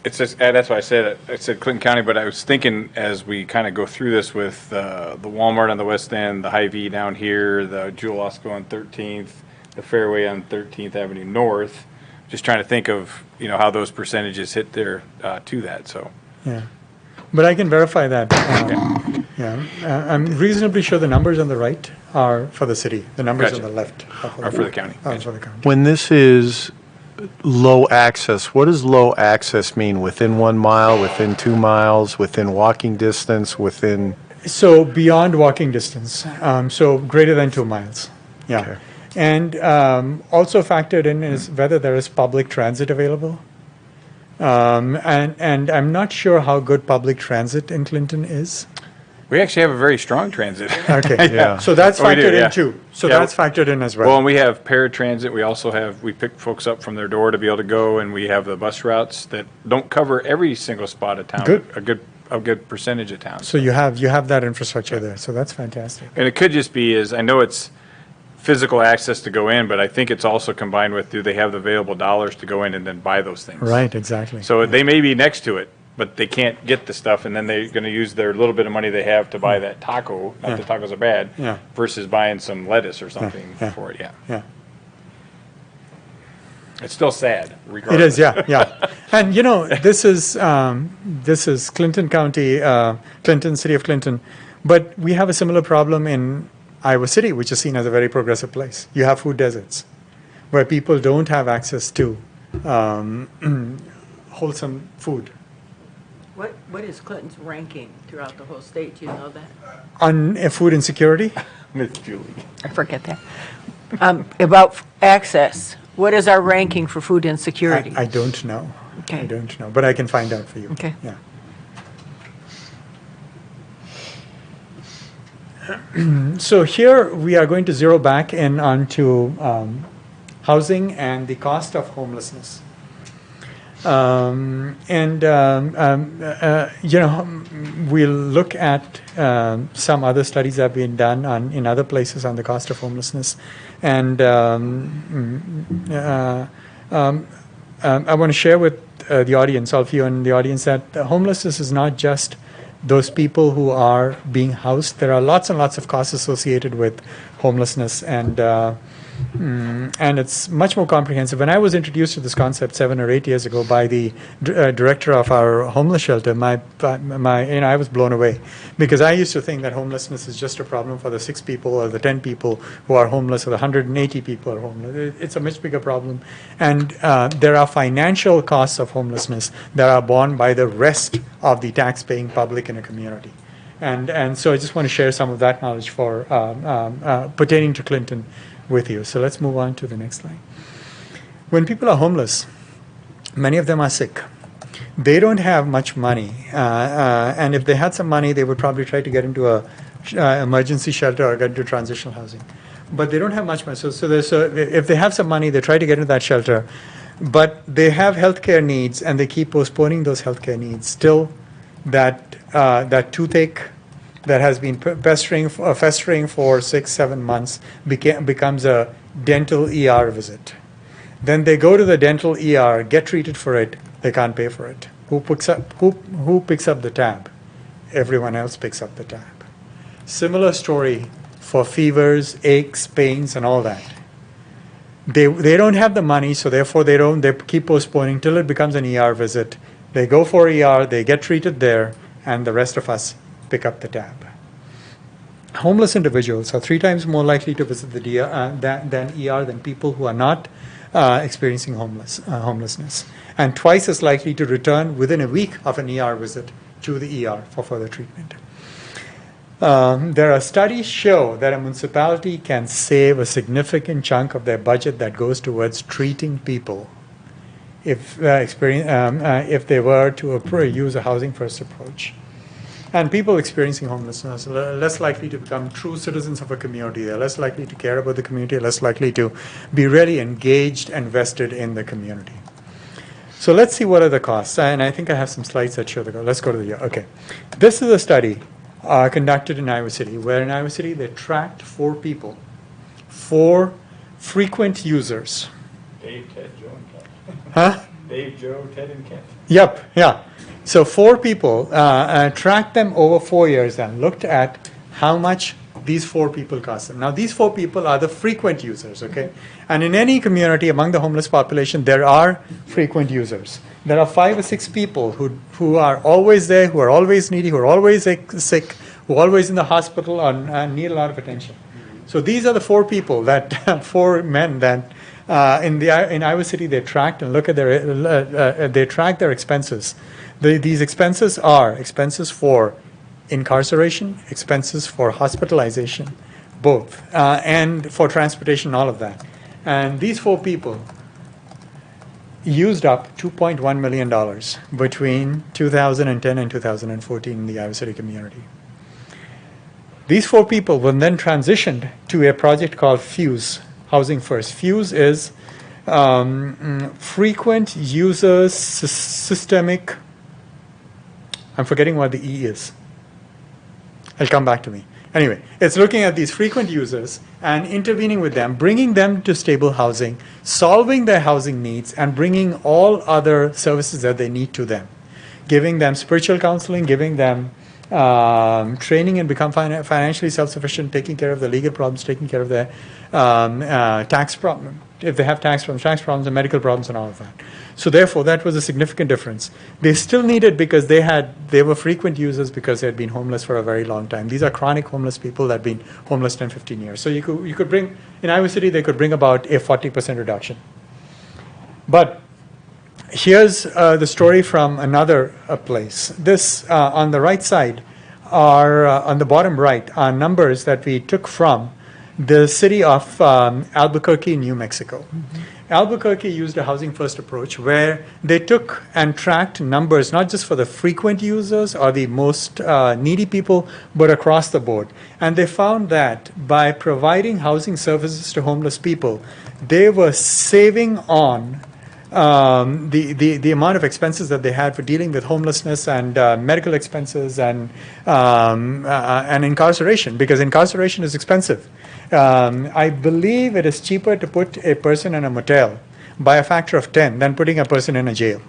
Speaker 3: It says, that's why I said it. I said Clinton County, but I was thinking as we kind of go through this with the Walmart on the west end, the Hy-Vee down here, the Jewel Osco on 13th, the Fairway on 13th Avenue North, just trying to think of, how those percentages hit there to that. So.
Speaker 9: Yeah. But I can verify that. Yeah, I'm reasonably sure the numbers on the right are for the city. The numbers
Speaker 3: Gotcha.
Speaker 9: on the left
Speaker 3: Are for the county.
Speaker 9: Are for the county.
Speaker 10: When this is low access, what does low access mean? Within 1 mile, within 2 miles, within walking distance, within?
Speaker 9: So beyond walking distance, so greater than 2 miles. Yeah.
Speaker 10: Okay.
Speaker 9: And also factored in is whether there is public transit available. And I'm not sure how good public transit in Clinton is.
Speaker 3: We actually have a very strong transit.
Speaker 9: Okay.
Speaker 10: Yeah.
Speaker 9: So that's
Speaker 3: Oh, we do,
Speaker 9: factored
Speaker 3: yeah.
Speaker 9: in too. So
Speaker 3: Yeah.
Speaker 9: that's factored in as well.
Speaker 3: Well, and we have paratransit. We also we pick folks up from their door to be able to go, and we have the bus routes that don't cover every single spot of town.
Speaker 9: Good.
Speaker 3: A good percentage of town.
Speaker 9: So you have that infrastructure there. So that's fantastic.
Speaker 3: And it could just be I know it's physical access to go in, but I think it's also combined with, do they have the available dollars to go in and then buy those things?
Speaker 9: Right. Exactly.
Speaker 3: So they may be next to it, but they can't get the stuff, and then they're going to use their little bit of money they have to buy that taco. Not that tacos are bad.
Speaker 9: Yeah.
Speaker 3: Versus buying some lettuce or something
Speaker 9: Yeah.
Speaker 3: for it. Yeah.
Speaker 9: Yeah.
Speaker 3: It's still sad.
Speaker 9: It
Speaker 3: Regardless.
Speaker 9: is, yeah. And this is Clinton County, Clinton, city of Clinton, but we have a similar problem in Iowa City, which is seen as a very progressive place. You have food deserts, where people don't have access to wholesome food.
Speaker 2: What is Clinton's ranking throughout the whole state? Do you know that?
Speaker 9: On food insecurity,
Speaker 3: Miss Julie.
Speaker 2: I forget that. About access, what is our ranking for food insecurity?
Speaker 9: I don't know.
Speaker 2: Okay.
Speaker 9: I don't know, but I can find out for you.
Speaker 2: Okay.
Speaker 9: Yeah. So here we are going to zero back in onto housing and the cost of homelessness. We'll look at some other studies that have been done in other places on the cost of homelessness. And I want to share with the audience, all of you in the audience, that homelessness is not just those people who are being housed. There are lots and lots of costs associated with homelessness, and it's much more comprehensive. When I was introduced to this concept 7 or 8 years ago by the director of our homeless shelter, I was blown away, because I used to think that homelessness is just a problem for the 6 people or the 10 people who are homeless, or the 180 people who are homeless. It's a much bigger problem, and there are financial costs of homelessness that are borne by the rest of the tax-paying public in a community. And so I just want to share some of that knowledge for pertaining to Clinton with you. So let's move on to the next slide. When people are homeless, many of them are sick. They don't have much money, and if they had some money, they would probably try to get into a emergency shelter or get into transitional housing. But they don't have much money. So if they have some money, they try to get into that shelter, but they have healthcare needs, and they keep postponing those healthcare needs. Still, that toothache that has been festering for 6-7 months becomes a dental ER visit. Then they go to the dental ER, get treated for it. They can't pay for it. Who picks up the tab? Everyone else picks up the tab. Similar story for fevers, aches, pains, and all that. They don't have the money, so therefore they keep postponing till it becomes an ER visit. They go for ER, they get treated there, and the rest of us pick up the tab. Homeless individuals are 3 times more likely to visit the than ER than people who are not experiencing homelessness, and twice as likely to return within a week of an ER visit to the ER for further treatment. There are studies show that a municipality can save a significant chunk of their budget that goes towards treating people if they were to use a housing first approach. And people experiencing homelessness are less likely to become true citizens of a community. They're less likely to care about the community, less likely to be really engaged and vested in the community. So let's see what are the costs. And I think I have some slides that show the cost. Let's go to the, okay. This is a study conducted in Iowa City, where in Iowa City they tracked 4 people, 4 frequent users.
Speaker 3: Dave, Ted, Joe, and Kent.
Speaker 9: Huh?
Speaker 3: Dave, Joe, Ted, and Kent.
Speaker 9: Yep, yeah. So 4 people, tracked them over 4 years and looked at how much these 4 people cost them. Now, these 4 people are the frequent users, okay? And in any community among the homeless population, there are frequent users. There are 5 or 6 people who are always there, who are always needy, who are always sick, who are always in the hospital and need a lot of attention. So these are the 4 people, that 4 men that in Iowa City they tracked and look at they track their expenses. These expenses are expenses for incarceration, expenses for hospitalization, both, and for transportation, all of that. And these 4 people used up $2.1 million between 2010 and 2014 in the Iowa City community. These 4 people were then transitioned to a project called FUSE, Housing First. FUSE is frequent users systemic. I'm forgetting what the E is. It'll come back to me. Anyway, it's looking at these frequent users and intervening with them, bringing them to stable housing, solving their housing needs, and bringing all other services that they need to them, giving them spiritual counseling, giving them training and become financially self-sufficient, taking care of the legal problems, taking care of their tax problem, if they have tax problems and medical problems and all of that. So therefore, that was a significant difference. They still needed, because they were frequent users because they had been homeless for a very long time. These are chronic homeless people that have been homeless 10, 15 years. So you could bring, in Iowa City, they could bring about a 40% reduction. But here's the story from another place. This, on the right side, are on the bottom right, are numbers that we took from the city of Albuquerque, New Mexico. Albuquerque used a housing first approach where they took and tracked numbers, not just for the frequent users or the most needy people, but across the board. And they found that by providing housing services to homeless people, they were saving on the amount of expenses that they had for dealing with homelessness and medical expenses and incarceration, because incarceration is expensive. I believe it is cheaper to put a person in a motel by a factor of 10 than putting a person in a jail.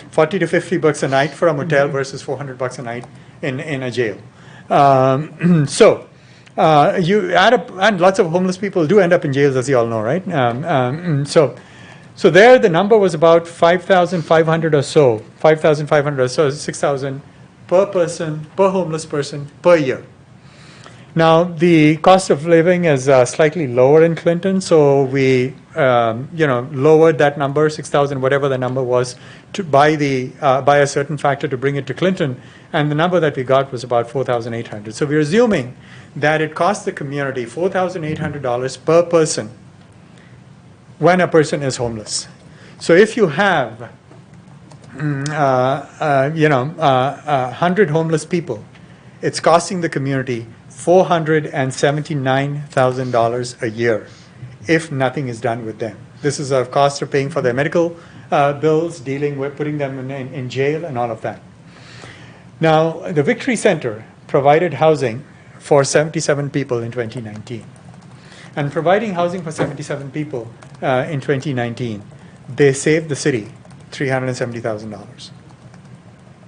Speaker 9: 40 to 50 bucks a night for a motel versus 400 bucks a night in a jail. So you add up, and lots of homeless people do end up in jails, as you all know, right? So there the number was about 5,500 or so, 5,500 or so, 6,000 per person, per homeless person per year. Now, the cost of living is slightly lower in Clinton, so we, lowered that number, 6,000, whatever the number was, by a certain factor to bring it to Clinton, and the number that we got was about 4,800. So we're assuming that it costs the community $4,800 per person when a person is homeless. So if you have, 100 homeless people, it's costing the community $479,000 a year if nothing is done with them. This is a cost of paying for their medical bills, dealing with putting them in jail and all of that. Now, the Victory Center provided housing for 77 people in 2019. And providing housing for 77 people in 2019, they saved the city $370,000.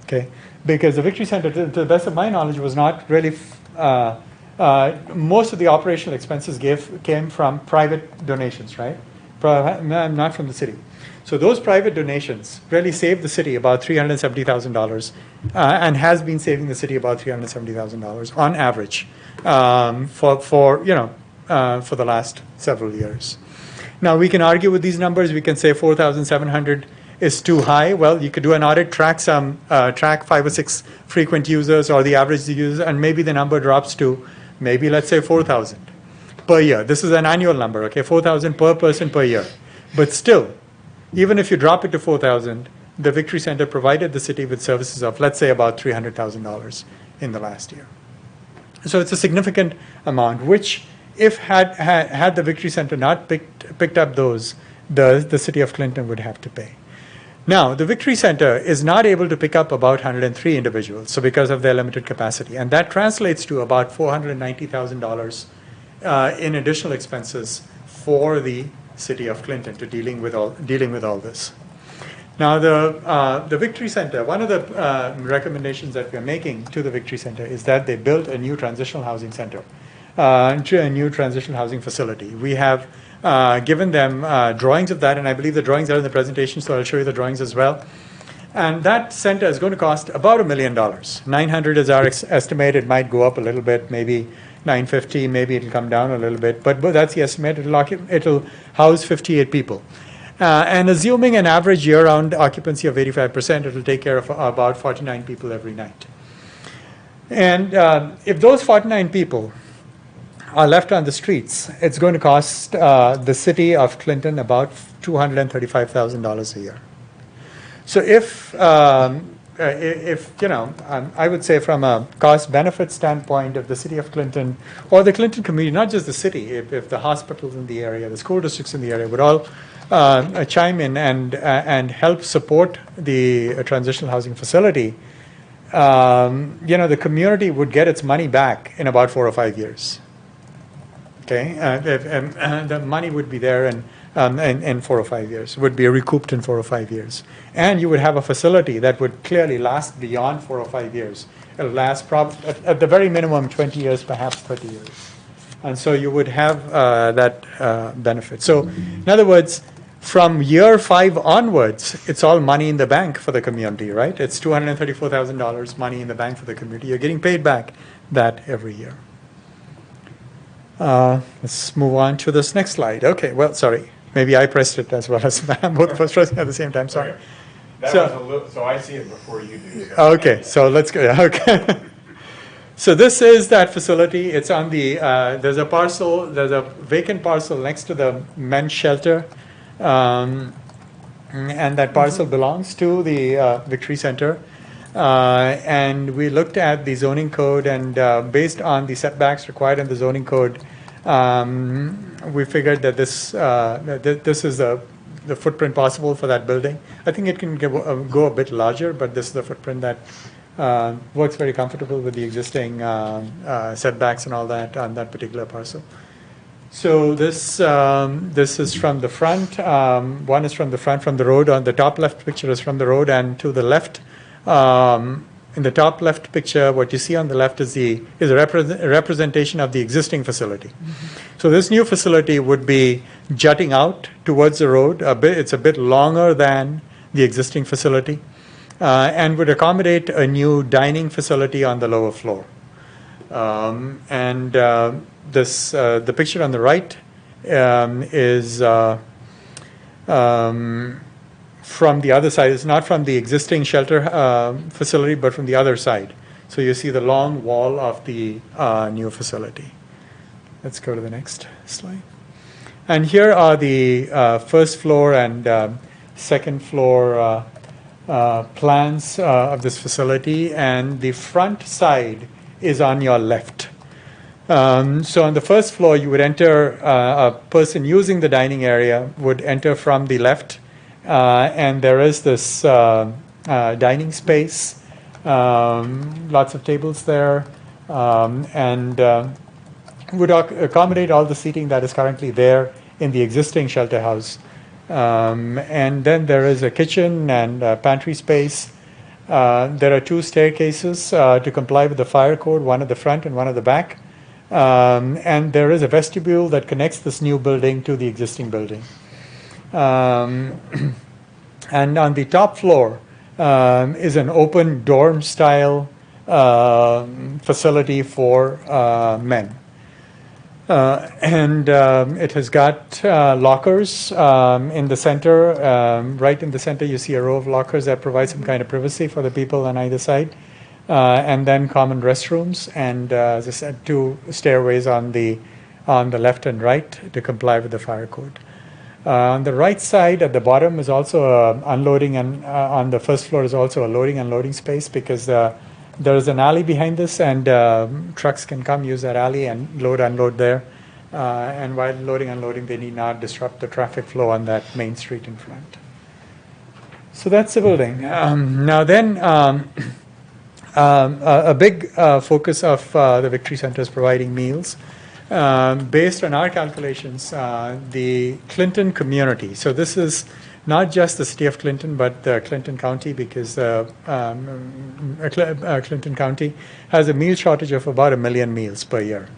Speaker 9: Okay? Because the Victory Center, to the best of my knowledge, was not really most of the operational expenses came from private donations, right? Not from the city. So those private donations really saved the city about $370,000 and has been saving the city about $370,000 on average for the last several years. Now we can argue with these numbers. We can say 4,700 is too high. Well, you could do an audit, track 5 or 6 frequent users or the average user, and maybe the number drops to maybe, let's say, 4,000 per year. This is an annual number, okay, 4,000 per person per year. But still, even if you drop it to 4,000, the Victory Center provided the city with services of, let's say, about $300,000 in the last year. So it's a significant amount, which if had the Victory Center not picked up those, the city of Clinton would have to pay. Now, the Victory Center is not able to pick up about 103 individuals, so because of their limited capacity. And that translates to about $490,000 in additional expenses for the city of Clinton to dealing with all this. Now, the Victory Center, one of the recommendations that we're making to the Victory Center is that they build a new transitional housing center, a new transitional housing facility. We have given them drawings of that, and I believe the drawings are in the presentation, so I'll show you the drawings as well. And that center is going to cost about $1 million. 900 is our estimate. It might go up a little bit, maybe 950, maybe it'll come down a little bit, but that's the estimate. It'll house 58 people. And assuming an average year-round occupancy of 85%, it'll take care of about 49 people every night. And if those 49 people are left on the streets, it's going to cost the city of Clinton about $235,000 a year. So if I would say from a cost-benefit standpoint of the city of Clinton or the Clinton community, not just the city, if the hospitals in the area, the school districts in the area would all chime in and help support the transitional housing facility, the community would get its money back in about 4 or 5 years. Okay, the money would be there in 4 or 5 years, would be recouped in 4 or 5 years. And you would have a facility that would clearly last beyond 4 or 5 years. It'll last probably, at the very minimum, 20 years, perhaps 30 years. And so you would have that benefit. So in other words, from year 5 onwards, it's all money in the bank for the community, right? It's $234,000 money in the bank for the community. You're getting paid back that every year. Let's move on to this next slide. Okay, well, sorry. Maybe I pressed it as well as both of us pressing at the same time. Sorry.
Speaker 3: That was a little, so I see it before you do.
Speaker 9: Okay, so let's go. Okay. So this is that facility. It's on the, there's a vacant parcel next to the men's shelter. And that parcel belongs to the Victory Center. And we looked at the zoning code, and based on the setbacks required in the zoning code, we figured that this is the footprint possible for that building. I think it can go a bit larger, but this is the footprint that works very comfortable with the existing setbacks and all that on that particular parcel. So this is from the front. One is from the front, from the road. On the top left picture is from the road, and to the left, in the top left picture, what you see on the left is a representation of the existing facility. So this new facility would be jutting out towards the road. It's a bit longer than the existing facility, and would accommodate a new dining facility on the lower floor. The picture on the right is from the other side. It's not from the existing shelter facility, but from the other side. So you see the long wall of the new facility. Let's go to the next slide. And here are the first floor and second floor plans of this facility, and the front side is on your left. So on the first floor, you would enter, a person using the dining area would enter from the left, and there is this dining space, lots of tables there, and would accommodate all the seating that is currently there in the existing shelter house. And then there is a kitchen and pantry space. There are two staircases to comply with the fire code, one at the front and one at the back. And there is a vestibule that connects this new building to the existing building. And on the top floor is an open dorm style facility for men. And it has got lockers in the center. Right in the center, you see a row of lockers that provide some kind of privacy for the people on either side. And then common restrooms, and as I said, two stairways on the left and right to comply with the fire code. On the right side at the bottom is also unloading, and on the first floor is also a loading and unloading space, because there is an alley behind this, and trucks can come use that alley and unload there. And while loading and unloading, they need not disrupt the traffic flow on that main street in front. So that's the building. Now then. A big focus of the Victory Center is providing meals. Based on our calculations, the Clinton community, so this is not just the city of Clinton, but Clinton County, because Clinton County has a meal shortage of about 1 million meals per year.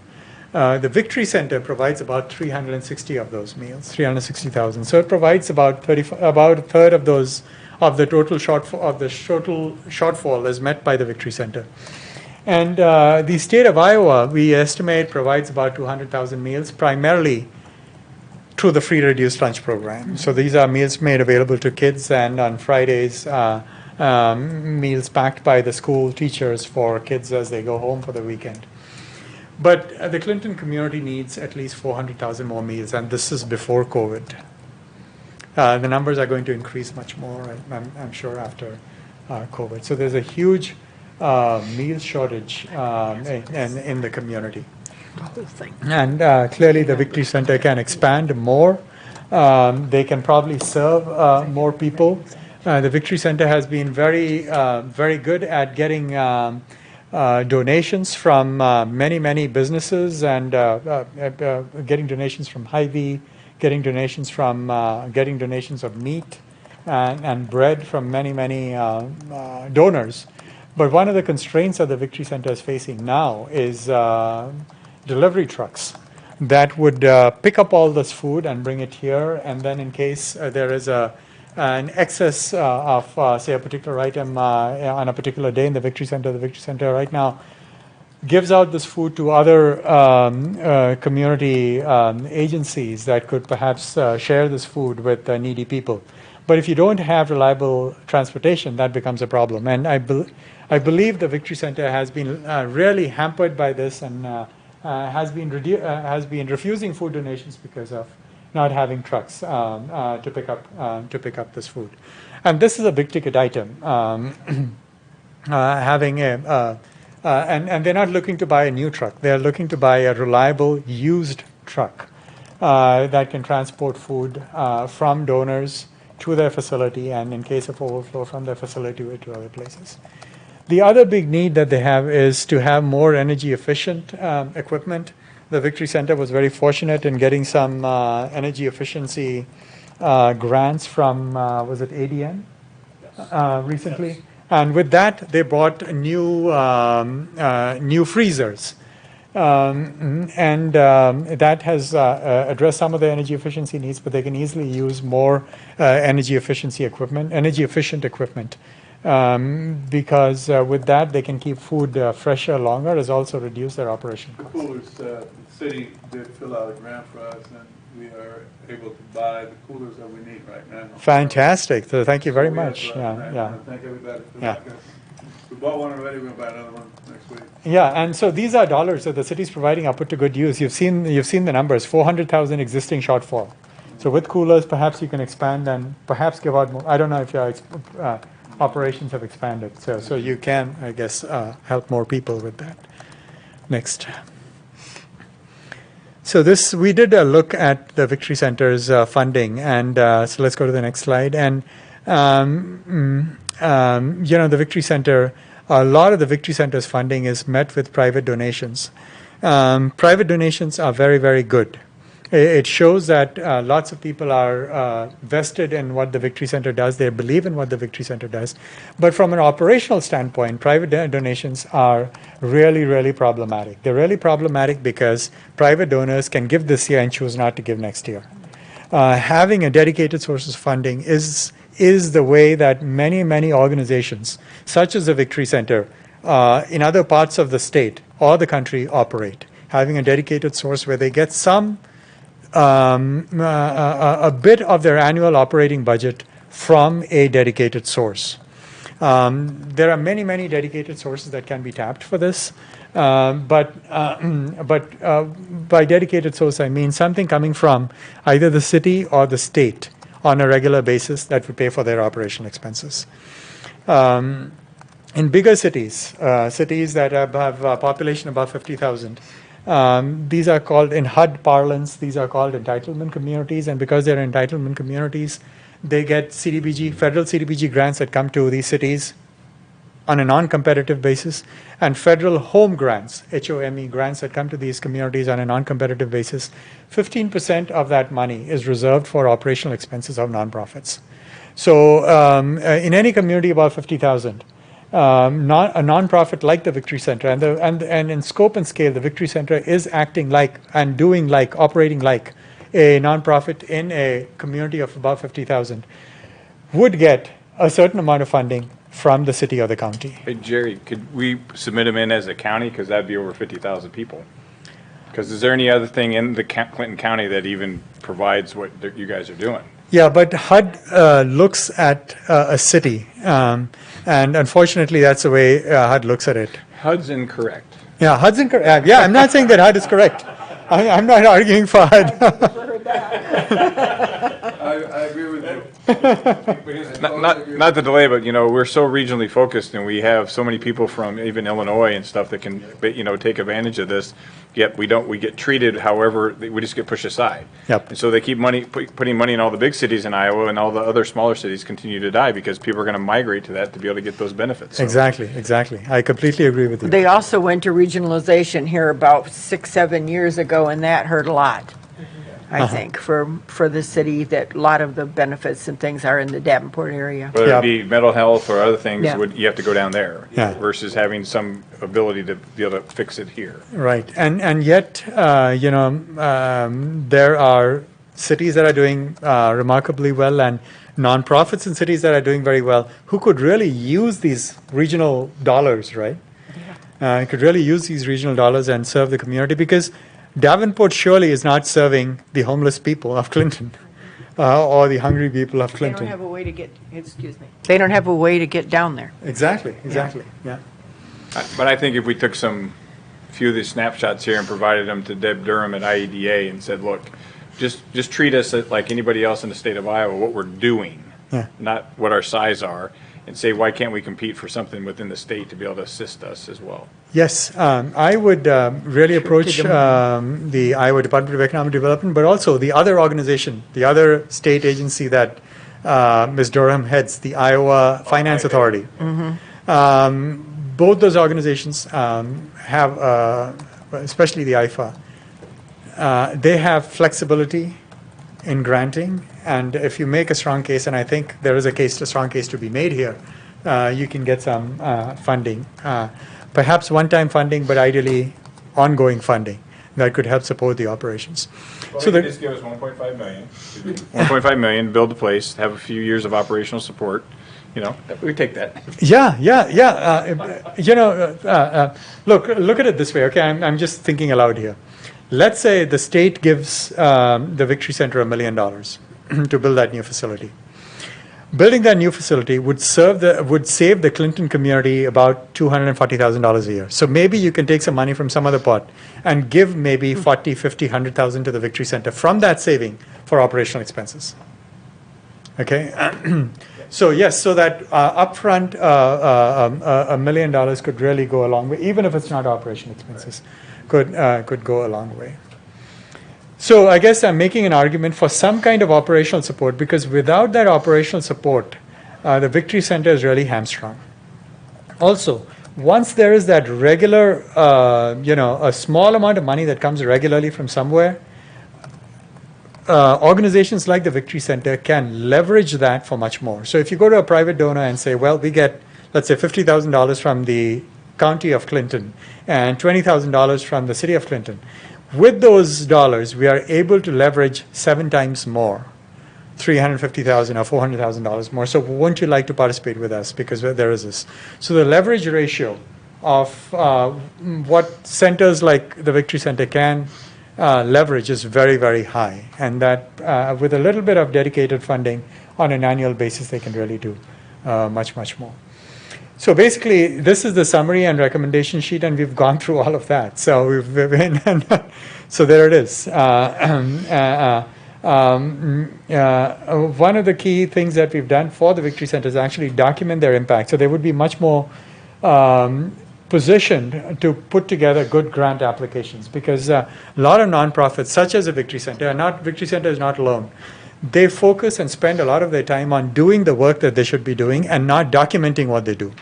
Speaker 9: The Victory Center provides about 360 of those meals, 360,000. So it provides about a third of those. Of the total shortfall is met by the Victory Center. And the state of Iowa, we estimate, provides about 200,000 meals, primarily through the free reduced lunch program. So these are meals made available to kids, and on Fridays, meals packed by the school teachers for kids as they go home for the weekend. But the Clinton community needs at least 400,000 more meals, and this is before COVID. The numbers are going to increase much more, I'm sure, after COVID. So there's a huge meal shortage in the community. And clearly the Victory Center can expand more. They can probably serve more people. The Victory Center has been very good at getting donations from many businesses, and getting donations from Hy-Vee, getting donations of meat and bread from many donors. But one of the constraints that the Victory Center is facing now is delivery trucks that would pick up all this food and bring it here, and then in case there is an excess of, say, a particular item on a particular day in the Victory Center right now gives out this food to other community agencies that could perhaps share this food with needy people. But if you don't have reliable transportation, that becomes a problem. And I believe the Victory Center has been really hampered by this and has been refusing food donations because of not having trucks to pick up this food. And this is a big ticket item. Having and they're not looking to buy a new truck. They're looking to buy a reliable used truck that can transport food from donors to their facility, and in case of overflow, from their facility to other places. The other big need that they have is to have more energy efficient equipment. The Victory Center was very fortunate in getting some energy efficiency grants from, was it ADN recently? And with that, they bought new freezers. That has addressed some of the energy efficiency needs, but they can easily use more energy efficient equipment, because with that they can keep food fresher longer, as also reduce their operation costs.
Speaker 5: Coolers, the city did fill out a grant for us, and we are able to buy the coolers that we need right now.
Speaker 9: Fantastic. So thank you very
Speaker 5: So we
Speaker 9: much.
Speaker 5: have,
Speaker 9: Yeah.
Speaker 5: Thank everybody for
Speaker 9: Yeah.
Speaker 5: that. We bought one already, we're gonna buy another one next week.
Speaker 9: Yeah, and so these are dollars that the city's providing are put to good use. You've seen the numbers, 400,000 existing shortfall. So with coolers, perhaps you can expand and perhaps give out more. I don't know if your operations have expanded, so you can, I guess, help more people with that. Next. So we did a look at the Victory Center's funding, and so let's go to the next slide. And the Victory Center, a lot of the Victory Center's funding is met with private donations. Private donations are very, very good. It shows that lots of people are vested in what the Victory Center does. They believe in what the Victory Center does. But from an operational standpoint, private donations are really, really problematic. They're really problematic because private donors can give this year and choose not to give next year. Having a dedicated source of funding is the way that many, many organizations, such as the Victory Center, in other parts of the state or the country operate. Having a dedicated source where they get a bit of their annual operating budget from a dedicated source. There are many, many dedicated sources that can be tapped for this, but by dedicated source I mean something coming from either the city or the state on a regular basis that would pay for their operational expenses. In bigger cities, cities that have a population above 50,000, these are called, in HUD parlance, these are called entitlement communities, and because they're entitlement communities, they get federal CDBG grants that come to these cities on a non-competitive basis, and federal home grants, HOME grants that come to these communities on a non-competitive basis. 15% of that money is reserved for operational expenses of nonprofits. So in any community above 50,000, a nonprofit like the Victory Center, and in scope and scale, the Victory Center is acting like and doing like, operating like a nonprofit in a community of about 50,000, would get a certain amount of funding from the city or the county.
Speaker 3: Hey, Jerry, could we submit them in as a county? Because that'd be over 50,000 people. Because is there any other thing in the Clinton County that even provides what you guys are doing?
Speaker 9: Yeah, but HUD looks at a city, and unfortunately, that's the way HUD looks at it.
Speaker 3: HUD's incorrect.
Speaker 9: Yeah, HUD's incorrect. Yeah, I'm not saying that HUD is correct. I'm not arguing for HUD.
Speaker 5: I agree with you.
Speaker 3: Not the delay, but we're so regionally focused, and we have so many people from even Illinois and stuff that can take advantage of this. Yet we get treated however we just get pushed aside.
Speaker 9: Yep.
Speaker 3: And so they keep putting money in all the big cities in Iowa, and all the other smaller cities continue to die because people are going to migrate to that to be able to get those benefits. So.
Speaker 9: Exactly. I completely agree with you.
Speaker 2: They also went to regionalization here about 6-7 years ago, and that hurt a lot. I think, for the city, that a lot of the benefits and things are in the Davenport area.
Speaker 3: Whether it be mental health or other things,
Speaker 2: Yeah.
Speaker 3: you have to go down there versus having some ability to be able to fix it here.
Speaker 9: Right, and yet, there are cities that are doing remarkably well, and nonprofits in cities that are doing very well, who could really use these regional dollars, right? Could really use these regional dollars and serve the community, because Davenport surely is not serving the homeless people of Clinton. or the hungry people of
Speaker 2: They
Speaker 9: Clinton.
Speaker 2: don't have a way to get, excuse me, they don't have a way to get down there.
Speaker 9: Exactly, yeah.
Speaker 3: But I think if we took few of these snapshots here and provided them to Deb Durham at IEDA and said, look, just treat us like anybody else in the state of Iowa, what we're doing,
Speaker 9: Yeah.
Speaker 3: not what our size are, and say, why can't we compete for something within the state to be able to assist us as well?
Speaker 9: Yes, I would really approach the Iowa Department of Economic Development, but also the other organization, the other state agency that Ms. Durham heads, the Iowa Finance Authority. Both those organizations have, especially the IFA, they have flexibility in granting, and if you make a strong case, and I think there is a strong case to be made here, you can get some funding. Perhaps one-time funding, but ideally ongoing funding that could help support the operations.
Speaker 3: Well,
Speaker 9: So
Speaker 3: they
Speaker 9: the-
Speaker 3: just give us 1.5 million. 1.5 million, build the place, have a few years of operational support, we take that.
Speaker 9: Yeah. Look at it this way. Okay, I'm just thinking aloud here. Let's say the state gives the Victory Center $1 million to build that new facility. Building that new facility would save the Clinton community about $240,000 a year. So maybe you can take some money from some other pot and give maybe 40, 50, 100,000 to the Victory Center from that saving for operational expenses. Okay. So yes, so that upfront $1 million could really go a long way, even if it's not operational expenses, could go a long way. So I guess I'm making an argument for some kind of operational support, because without that operational support, the Victory Center is really hamstrung. Also, once there is that regular, a small amount of money that comes regularly from somewhere, organizations like the Victory Center can leverage that for much more. So if you go to a private donor and say, well, we get, let's say, $50,000 from the county of Clinton and $20,000 from the city of Clinton, with those dollars, we are able to leverage 7 times more, $350,000 or $400,000 more. So wouldn't you like to participate with us? Because there is this. So the leverage ratio of what centers like the Victory Center can leverage is very, very high. And that with a little bit of dedicated funding on an annual basis, they can really do much, much more. So basically, this is the summary and recommendation sheet, and we've gone through all of that. So we've been, so there it is. One of the key things that we've done for the Victory Center is actually document their impact. So they would be much more positioned to put together good grant applications, because a lot of nonprofits, such as the Victory Center, Victory Center is not alone. They focus and spend a lot of their time on doing the work that they should be doing and not documenting what they do,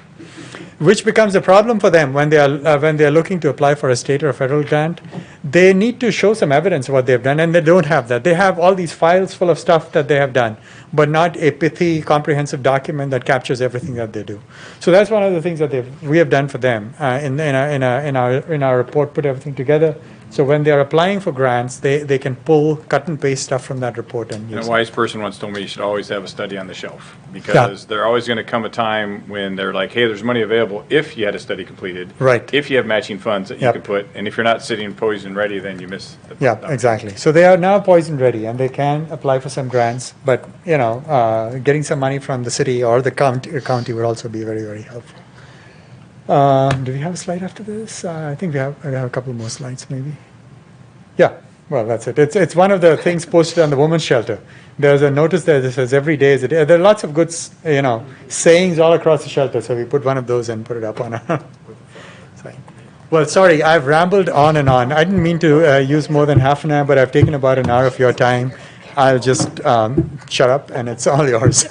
Speaker 9: which becomes a problem for them when they are looking to apply for a state or a federal grant. They need to show some evidence of what they've done, and they don't have that. They have all these files full of stuff that they have done, but not a pithy, comprehensive document that captures everything that they do. So that's one of the things that we have done for them in our report. Put everything together. So when they are applying for grants, they can pull, cut and paste stuff from that report and use
Speaker 3: And
Speaker 9: it.
Speaker 3: a wise person once told me you should always have a study on the shelf, because there's always going to come a time when they're like, hey, there's money available if you had a study completed.
Speaker 9: Right.
Speaker 3: If you have matching funds that you
Speaker 9: Yep.
Speaker 3: can put, and if you're not sitting poised and ready, then you miss.
Speaker 9: Yeah, exactly. So they are now poison ready, and they can apply for some grants, but, getting some money from the city or the county would also be very, very helpful. Do we have a slide after this? I think we have a couple more slides, maybe. Yeah, well, that's it. It's one of the things posted on the women's shelter. There's a notice there that says every day is a day. There are lots of good, sayings all across the shelter, so we put one of those and put it up on our site. Well, sorry, I've rambled on and on. I didn't mean to use more than half an hour, but I've taken about an hour of your time. I'll just shut up, and it's all yours.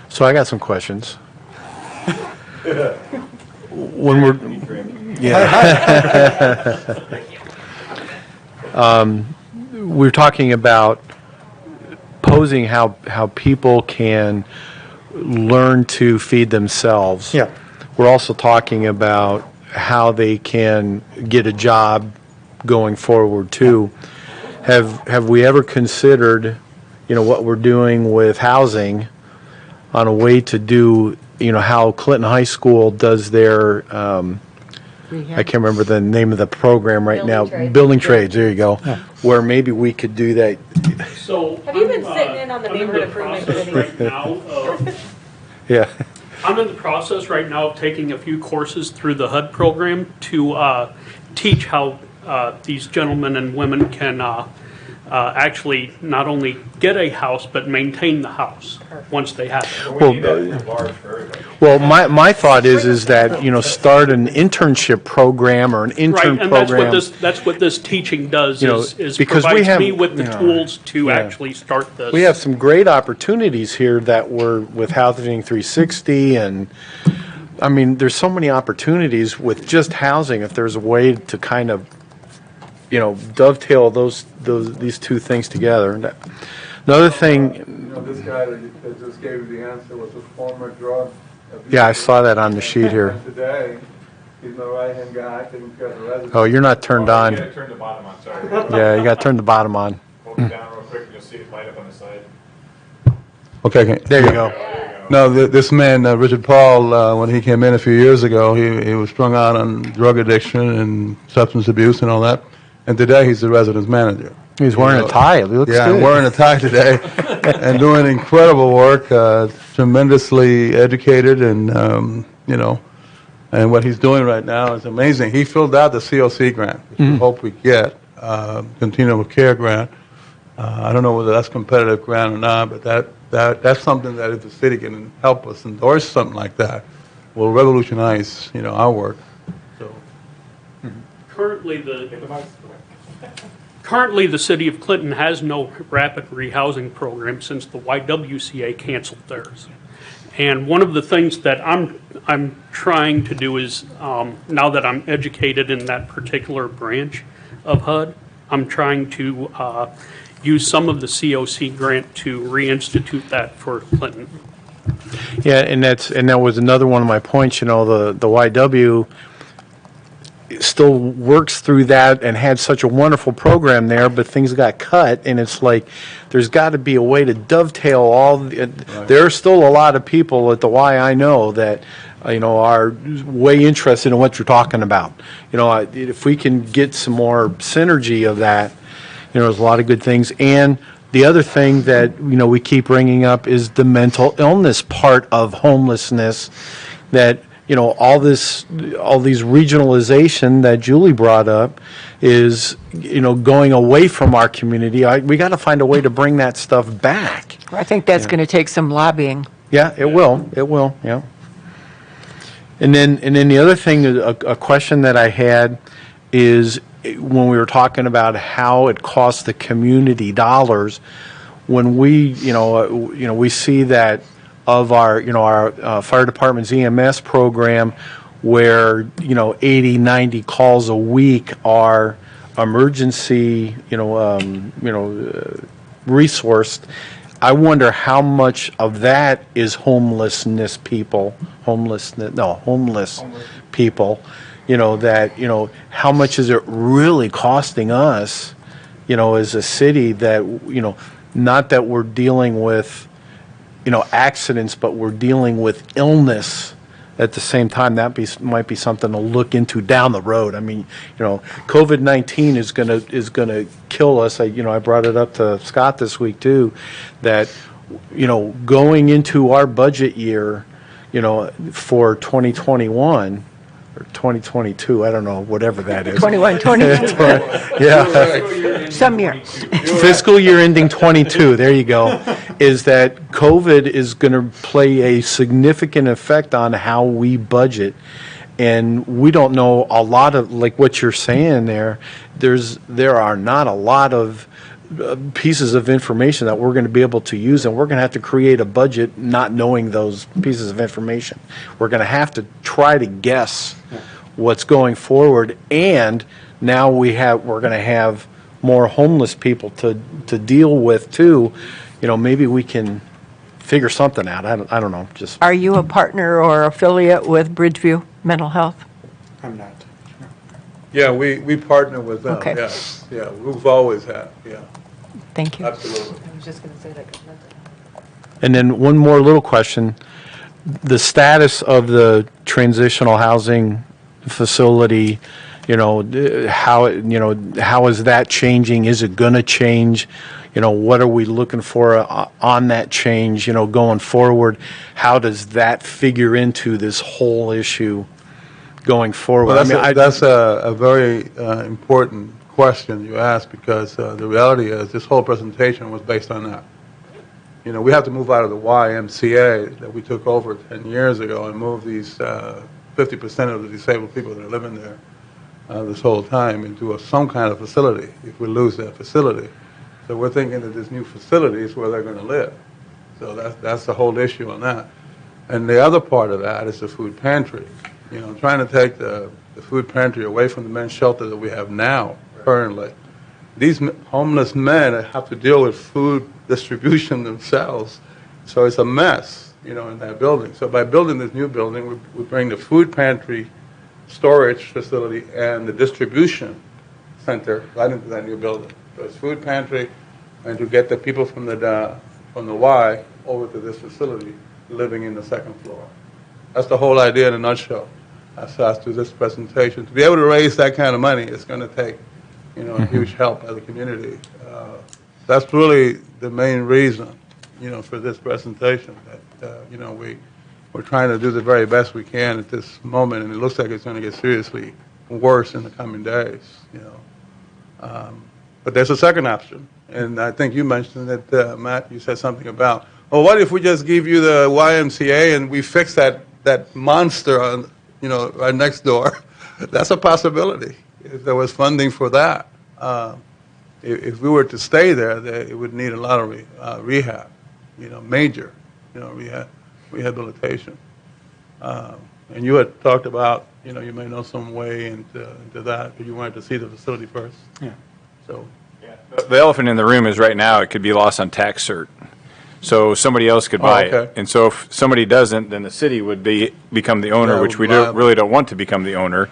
Speaker 10: So I got some questions. When we're, we're talking about posing how people can learn to feed themselves.
Speaker 9: Yeah.
Speaker 10: We're also talking about how they can get a job going forward too. Have we ever considered, what we're doing with housing on a way to do, how Clinton High School does their I can't remember the name of the program right now.
Speaker 1: Building trades.
Speaker 10: Building trades, there you go. Where maybe we could do that.
Speaker 11: So.
Speaker 12: Have you been sitting in on the neighborhood improvement committee?
Speaker 11: Right now of
Speaker 10: Yeah.
Speaker 11: I'm in the process right now of taking a few courses through the HUD program to teach how these gentlemen and women can actually not only get a house, but maintain the house once they have it.
Speaker 10: Well, well, my thought is that, you know, start an internship program or an intern
Speaker 11: Right, and
Speaker 10: program.
Speaker 11: that's what this teaching does,
Speaker 10: You know,
Speaker 11: is
Speaker 10: because we
Speaker 11: provides
Speaker 10: have-
Speaker 11: me with the
Speaker 10: yeah.
Speaker 11: tools to
Speaker 10: Yeah.
Speaker 11: actually start this.
Speaker 10: We have some great opportunities here that were with Housing 360, and I mean, there's so many opportunities with just housing. If there's a way to kind of, you know, dovetail these two things together. Another thing,
Speaker 5: You know, this guy that just gave you the answer was a former drug abuser.
Speaker 10: yeah, I saw that on the sheet here.
Speaker 5: And today, he's my right-hand guy, taking care of the residents.
Speaker 10: Oh, you're not turned
Speaker 3: You
Speaker 10: on.
Speaker 3: gotta turn the bottom on, sorry.
Speaker 10: Yeah, you got to turn the bottom on.
Speaker 3: Hold it down real quick, and you'll see it light up on the side.
Speaker 5: Okay.
Speaker 10: There you go.
Speaker 5: No, this man, Richard Paul, when he came in a few years ago, he was strung out on drug addiction and substance abuse and all that. And today, he's the residence manager.
Speaker 10: He's wearing a tie. He looks
Speaker 5: Yeah,
Speaker 10: good.
Speaker 5: I'm wearing a tie today and doing incredible work, tremendously educated and, you know, and what he's doing right now is amazing. He filled out the COC grant, which we hope we get, continuum of care grant. I don't know whether that's competitive grant or not, but that's something that if the city can help us endorse something like that, will revolutionize, you know, our work. So.
Speaker 11: Currently, the city of Clinton has no rapid rehousing program since the YWCA canceled theirs. And one of the things that I'm trying to do is, now that I'm educated in that particular branch of HUD, I'm trying to use some of the COC grant to reinstitute that for Clinton.
Speaker 10: Yeah, and that was another one of my points. You know, the YW still works through that and had such a wonderful program there, but things got cut, and it's like there's got to be a way to dovetail all. There are still a lot of people at the Y I know that you know are way interested in what you're talking about. You know, if we can get some more synergy of that, you know, there's a lot of good things. And the other thing that, you know, we keep bringing up is the mental illness part of homelessness, that, you know, all these regionalization that Julie brought up is, you know, going away from our community. We got to find a way to bring that stuff back.
Speaker 2: I think that's going to take some lobbying.
Speaker 10: Yeah, it will. It will. Yeah. And then the other thing, a question that I had is when we were talking about how it costs the community dollars, when we, we see that of our fire department's EMS program, where 80, 90 calls a week are emergency, resourced. I wonder how much of that is homeless people, how much is it really costing us, as a city that, not that we're dealing with, accidents, but we're dealing with illness at the same time. That might be something to look into down the road. I mean, COVID-19 is gonna kill us. I brought it up to Scott this week too, that, going into our budget year, for 2021 or 2022, I don't know, whatever that is.
Speaker 2: 21, 22.
Speaker 10: Yeah.
Speaker 2: Some year.
Speaker 10: Fiscal year ending 22, there you go, is that COVID is going to play a significant effect on how we budget. And we don't know a lot of, like what you're saying there are not a lot of pieces of information that we're going to be able to use, and we're going to have to create a budget not knowing those pieces of information. We're going to have to try to guess what's going forward, and now we're going to have more homeless people to deal with too. Maybe we can figure something out. I don't know. Just
Speaker 2: Are you a partner or affiliate with Bridgeview Mental Health?
Speaker 9: I'm not.
Speaker 5: Yeah, we partner with them,
Speaker 2: Okay.
Speaker 5: yes. Yeah, we've always had, yeah,
Speaker 2: Thank you.
Speaker 5: absolutely.
Speaker 12: I was just going to say that.
Speaker 10: And then one more little question. The status of the transitional housing facility, how is that changing? Is it going to change? What are we looking for on that change, going forward? How does that figure into this whole issue going forward?
Speaker 5: Well, that's a very important question you asked, because the reality is this whole presentation was based on that. We have to move out of the YMCA that we took over 10 years ago and move these 50% of the disabled people that are living there this whole time into some kind of facility if we lose that facility. So we're thinking that this new facility is where they're going to live. So that's the whole issue on that. And the other part of that is the food pantry. Trying to take the food pantry away from the men's shelter that we have now, currently. These homeless men have to deal with food distribution themselves. So it's a mess, in that building. So by building this new building, we bring the food pantry, storage facility, and the distribution center right into that new building. So it's food pantry, and to get the people from the Y over to this facility living in the second floor. That's the whole idea in a nutshell. As to this presentation, to be able to raise that kind of money, it's going to take, a huge help as a community. That's really the main reason, for this presentation. That we're trying to do the very best we can at this moment, and it looks like it's going to get seriously worse in the coming days. But there's a second option, and I think you mentioned that, Matt. You said something about, well, what if we just give you the YMCA and we fix that monster on, right next door? That's a possibility if there was funding for that. If we were to stay there, it would need a lot of rehab, major, rehabilitation. And you had talked about, you may know some way into that, but you wanted to see the facility first.
Speaker 9: Yeah.
Speaker 5: So.
Speaker 3: Yeah. The elephant in the room is right now it could be lost on tax cert. So somebody else could buy it. And so if somebody doesn't, then the city would become the owner, which we really don't want to become the owner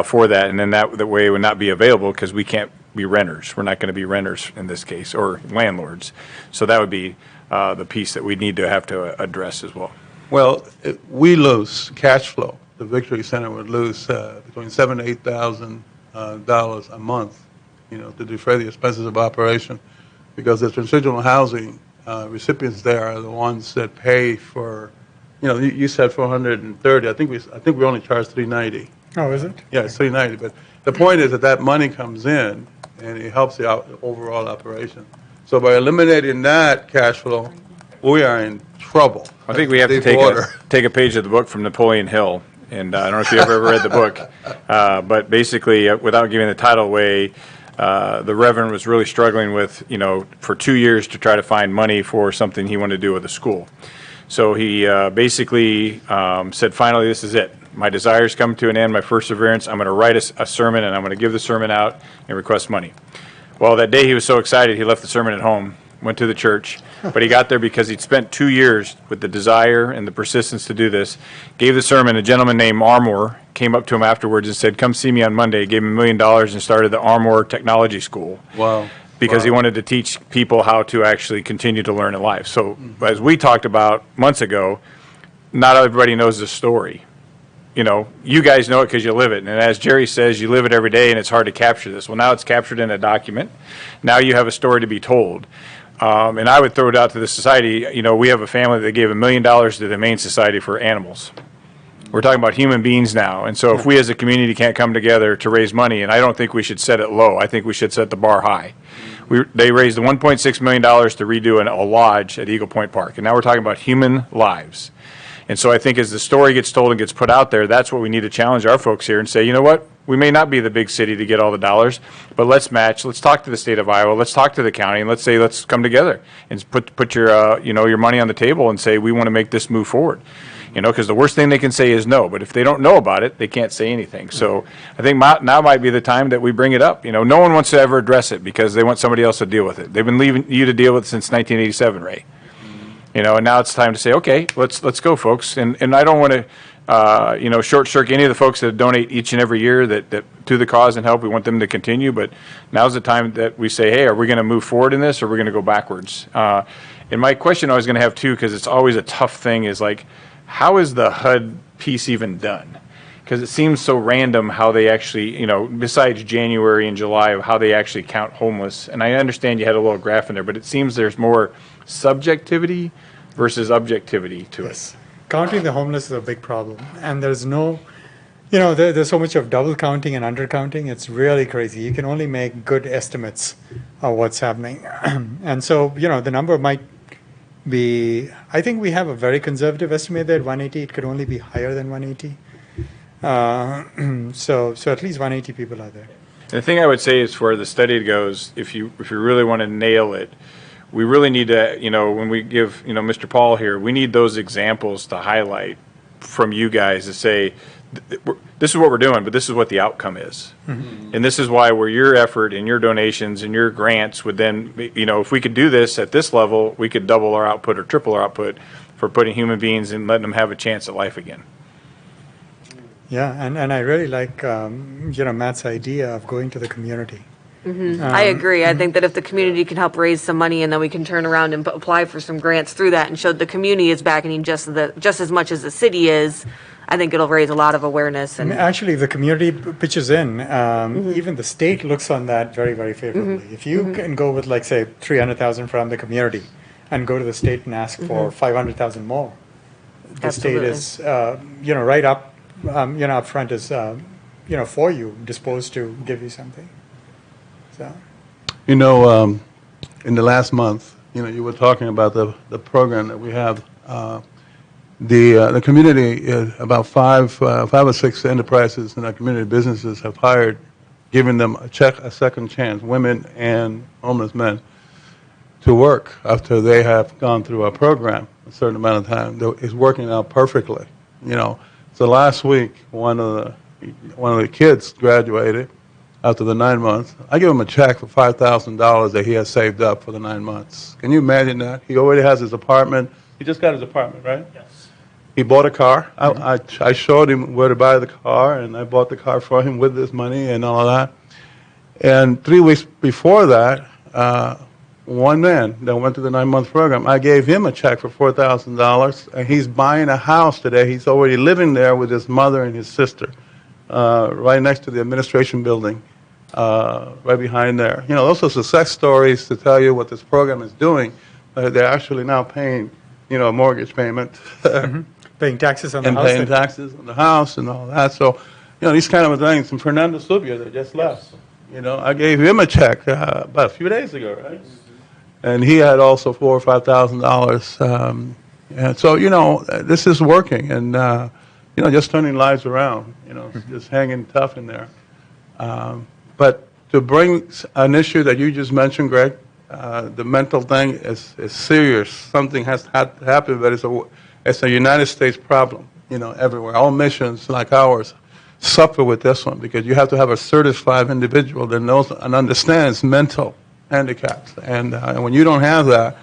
Speaker 3: for that. And then that way it would not be available because we can't be renters. We're not going to be renters in this case, or landlords. So that would be the piece that we need to have to address as well.
Speaker 5: Well, we lose cash flow. The Victory Center would lose between $7,000 to $8,000 a month, to defray the expenses of operation, because the transitional housing recipients there are the ones that pay for, you said 430. I think we only charge $390.
Speaker 9: Oh, is it?
Speaker 5: Yeah, it's $390. But the point is that money comes in and it helps the overall operation. So by eliminating that cash flow, we are in trouble.
Speaker 3: I think we have to take a page of the book from Napoleon Hill. And I don't know if you ever read the book, but basically, without giving the title away, the Reverend was really struggling with, for 2 years to try to find money for something he wanted to do with the school. So he basically said, finally, this is it. My desires come to an end, my perseverance. I'm going to write a sermon, and I'm going to give the sermon out and request money. Well, that day he was so excited, he left the sermon at home, went to the church, but he got there because he'd spent 2 years with the desire and the persistence to do this, gave the sermon. A gentleman named Armour came up to him afterwards and said, come see me on Monday, gave him $1 million and started the Armour Technology School.
Speaker 5: Wow.
Speaker 3: Because he wanted to teach people how to actually continue to learn in life. So as we talked about months ago, not everybody knows the story. You guys know it because you live it. And as Jerry says, you live it every day and it's hard to capture this. Well, now it's captured in a document. Now you have a story to be told. And I would throw it out to the society. We have a family that gave $1 million to the Humane Society for animals. We're talking about human beings now. And so if we as a community can't come together to raise money, and I don't think we should set it low. I think we should set the bar high. They raised $1.6 million to redo a lodge at Eagle Point Park. And now we're talking about human lives. And so I think as the story gets told and gets put out there, that's what we need to challenge our folks here and say, you know what? We may not be the big city to get all the dollars, but let's match. Let's talk to the state of Iowa. Let's talk to the county, and let's say, let's come together and put your your money on the table and say we want to make this move forward. Because the worst thing they can say is no. But if they don't know about it, they can't say anything. So I think now might be the time that we bring it up. No one wants to ever address it because they want somebody else to deal with it. They've been leaving you to deal with it since 1987, Ray. And now it's time to say, okay, let's go, folks. And I don't want to, short circuit any of the folks that donate each and every year that to the cause and help. We want them to continue, but now's the time that we say, hey, are we going to move forward in this, or are we going to go backwards? And my question I was going to have too, because it's always a tough thing, is like, how is the HUD piece even done? Because it seems so random how they actually, besides January and July, of how they actually count homeless. And I understand you had a little graph in there, but it seems there's more subjectivity versus objectivity to it.
Speaker 9: Yes. Counting the homeless is a big problem. And there's no, there's so much of double counting and undercounting. It's really crazy. You can only make good estimates of what's happening. And so, the number might be, I think we have a very conservative estimate there at 180. It could only be higher than 180. So at least 180 people are there.
Speaker 3: The thing I would say is, for the study goes, if you really want to nail it, we really need to, when we give, Mr. Paul here, we need those examples to highlight from you guys to say, this is what we're doing, but this is what the outcome is. Mm-hmm. And this is why where your effort and your donations and your grants would then, if we could do this at this level, we could double our output or triple our output for putting human beings and letting them have a chance at life again.
Speaker 9: Yeah, and I really like, Matt's idea of going to the community.
Speaker 12: Mm-hmm. I agree. I think that if the community can help raise some money and then we can turn around and apply for some grants through that and show the community is backing just as much as the city is, I think it'll raise a lot of awareness. And
Speaker 9: actually, if the community pitches in, even the state looks on that very, very favorably. Mm-hmm. If you can go with, say, 300,000 from the community and go to the state and ask for 500,000 more, the
Speaker 12: Absolutely.
Speaker 9: state is, right up, up front is, for you, disposed to give you something. So.
Speaker 5: In the last month, you were talking about the program that we have. The community, about five or six enterprises and our community businesses have hired, giving them a second chance, women and homeless men, to work after they have gone through our program a certain amount of time. It's working out perfectly. So last week, one of the kids graduated after the 9 months. I give him a check for $5,000 that he has saved up for the 9 months. Can you imagine that? He already has his apartment. He just got his apartment, right?
Speaker 11: Yes.
Speaker 5: He bought a car. I showed him where to buy the car, and I bought the car for him with this money and all of that. And 3 weeks before that, one man that went to the 9-month program, I gave him a check for $4,000, and he's buying a house today. He's already living there with his mother and his sister, right next to the administration building, right behind there. Those are success stories to tell you what this program is doing. They're actually now paying, a mortgage payment.
Speaker 9: Mm-hmm. Paying taxes on the house.
Speaker 5: And paying taxes on the house and all that. So, these kind of things. And Fernando Subia that just left. I gave him a check about a few days ago, right? And he had also $4,000 or $5,000. And so, this is working, and just turning lives around. Just hanging tough in there. But to bring an issue that you just mentioned, Greg, the mental thing is serious. Something has to happen, but it's a United States problem. Everywhere. All missions like ours suffer with this one because you have to have a certified individual that knows and understands mental handicaps. And when you don't have that,